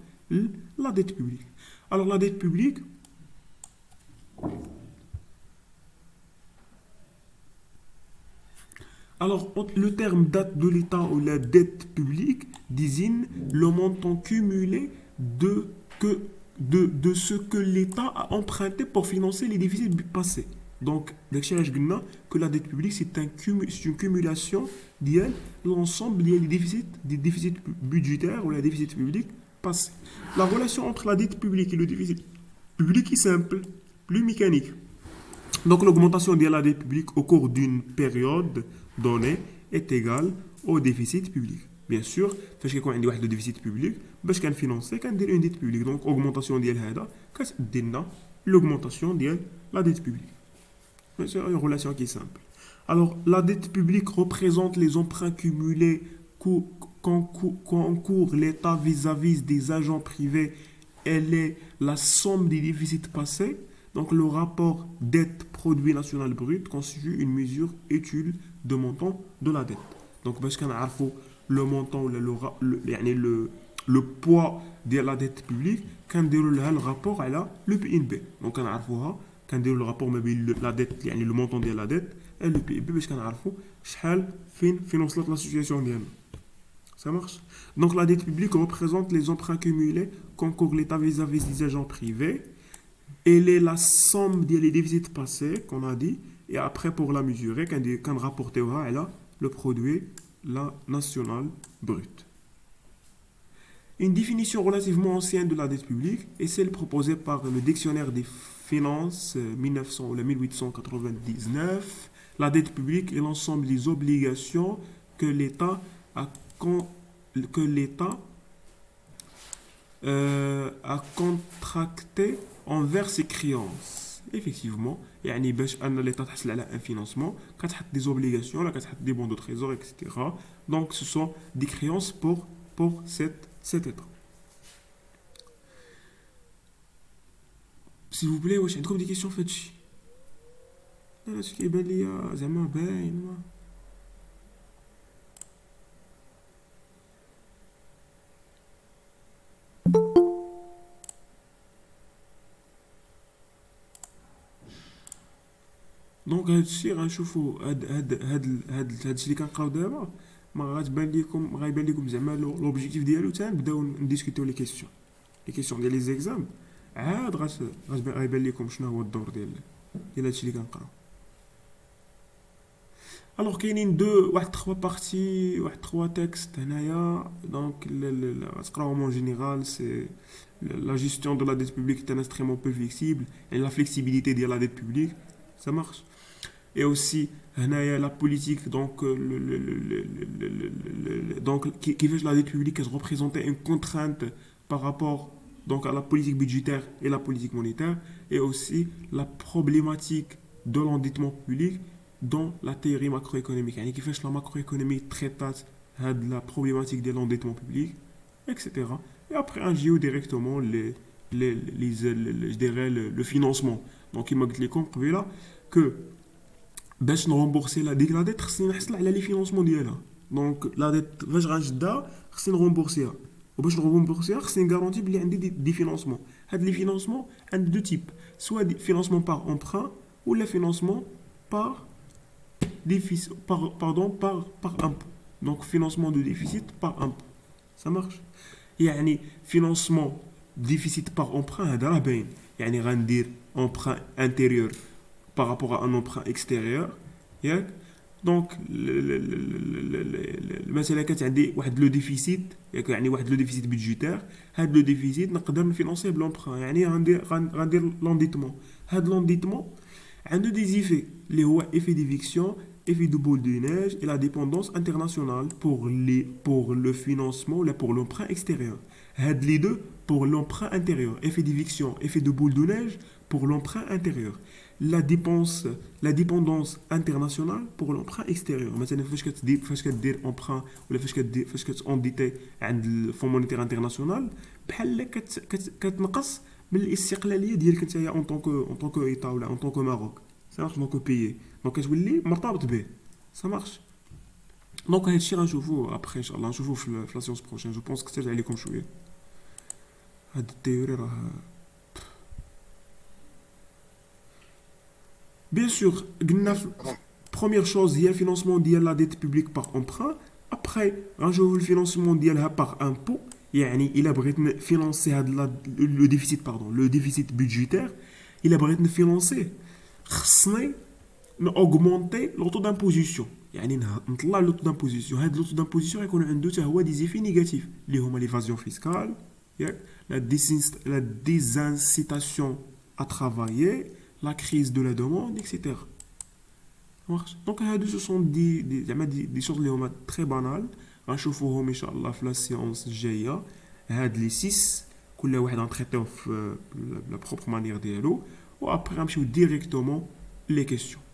la dette publique. Alors la dette publique, alors le terme dette de l'État ou la dette publique désigne le montant cumulé de ce que l'État a emprunté pour financer les déficits passés. Donc, que la dette publique c'est une cumulation de l'ensemble des déficits budgétaires ou la déficit public. La relation entre la dette publique et le déficit public est simple, plus mécanique. Donc l'augmentation de la dette publique au cours d'une période donnée est égale au déficit public. Bien sûr, فاش كيكون عندي واحد le déficit public باش كنفينانسي كندير une dette publique. Donc augmentation ديال هذا كتدي لنا l'augmentation ديال la dette publique. C'est une relation qui est simple. Alors la dette publique représente les emprunts cumulés qu'encourt l'État vis-à-vis des agents privés. Elle est la somme des déficits passés. Donc le rapport dette-produit national brut constitue une mesure utile de montant de la dette. Donc parce qu'on a le montant ou le poids de la dette publique, quand on déroule le rapport à le PNB. Donc on a quand on déroule le rapport la dette, le montant de la dette et le PNB parce qu'on a شحال finance la situation ديالنا. Ça marche. Donc la dette publique représente les emprunts cumulés qu'encourt l'État vis-à-vis des agents privés. Elle est la somme des déficits passés, qu'on a dit, et après pour la mesurer, quand rapporter elle a le produit national brut. Une définition relativement ancienne de la dette publique est celle proposée par le dictionnaire des finances 1900 ou 1899. La dette publique est l'ensemble des obligations que l'État à contracter envers ses créances. Effectivement, يعني باش ان l'État تحصل على un financement كتحط des obligations là كتحط des bons de trésor etc. Donc ce sont des créances pour cet État. S'il vous plaît واش عندكم des questions في هادشي؟ لا هادشي كيبان ليا زعما باين ما. دونك هادشي غنشوفو هادشي اللي كنقراو دابا ما غيبان لكم زعما لوبجيكتيف ديالو تا نبداو نديسكوتيو لي كيسيون ديال لي زيكزام عاد غيبان لكم شنو هو الدور ديال هادشي اللي كنقراو. الوغ كاينين واحد 3 بارتي واحد 3 تكست هنايا دونك غتقراوهم اون جينيرال سي la gestion de la dette publique est un instrument peu flexible et la flexibilité de la dette publique ça marche. Et aussi la politique donc donc qui fait la dette publique représenter une contrainte par rapport donc à la politique budgétaire et la politique monétaire et aussi la problématique de l'endettement public dans la théorie macroéconomique يعني كيفاش la macroéconomie traite la problématique de l'endettement public etc. Et après on joue directement je dirais le financement. Donc il m'a dit comme قبيله que باش نغombourser la dette خصني نحصل على لي فينانسمون ديالها. دونك لا ديت فاش غنشدها خصني نغombourسيها وباش نغombourسيها خصني نغارونتي بلي عندي دي فينانسمون. هاد لي فينانسمون عند دو تيب سوا دي فينانسمون par emprunt ولا فينانسمون par déficit par impôt. Donc financement de déficit par impôt. Ça marche. يعني financement déficit par emprunt هذا راه باين يعني غندير emprunt intérieur par rapport à un emprunt extérieur ياك دونك المساله كانت عندي واحد لو ديفيسيت يعني واحد لو ديفيسيت بيدجيتير هاد لو ديفيسيت نقدر نفينانسيه بلومبران يعني غندير لونديتمون هاد لونديتمون عنده دي زيفي اللي هو ايفي ديفيكسيون effet de boule de neige et la dépendance internationale pour le financement ou pour l'emprunt extérieur. Les deux pour l'emprunt intérieur. Effet d'éviction, effet de boule de neige pour l'emprunt intérieur. La dépendance internationale pour l'emprunt extérieur. Maintenant, فاش كدير emprunt ولا فاش كتانديتي عند الفond monétaire international بحال كتنقص من الاستقلاليه ديالك نتايا en tant que état ولا en tant que Maroc. Ça marche en tant que pays. Donc كتولي مرتبط به. Ça marche. دونك هادشي غنشوفوه ابخي ان شاء الله نشوفوه في لا سيونس بروشين. جو بونس كترجع لكم شويه هاد التيوري راه بيان سور قلنا première chose هي الفينانسمون ديال لا ديت بوبليك باغ امبران. ابخي غنشوفو الفينانسمون ديالها باغ امبو يعني الا بغيت نفينانسي هاد لو ديفيسيت لو ديفيسيت بودجيتير الا بغيت نفينانسيه خصني ناوغمونتي لو طو دامبوزيسيون يعني نطلع لو طو دامبوزيسيون. هاد لو طو دامبوزيسيون يكون عنده حتى هو دي زيفي نيجاتيف اللي هما ليفازيون فيسكال ياك لا ديزانسيتاسيون ا ترافايي لا كريز دو لا دوموند اكسيتيرا. دونك هادو سو سون دي شوز اللي هما تري بانال غنشوفوهم ان شاء الله في لا سيونس الجايه. هاد لي 6 كل واحد غنتريتيو في لا بروبر مانيير ديالو و ابري غنمشيو ديريكتومون les questions.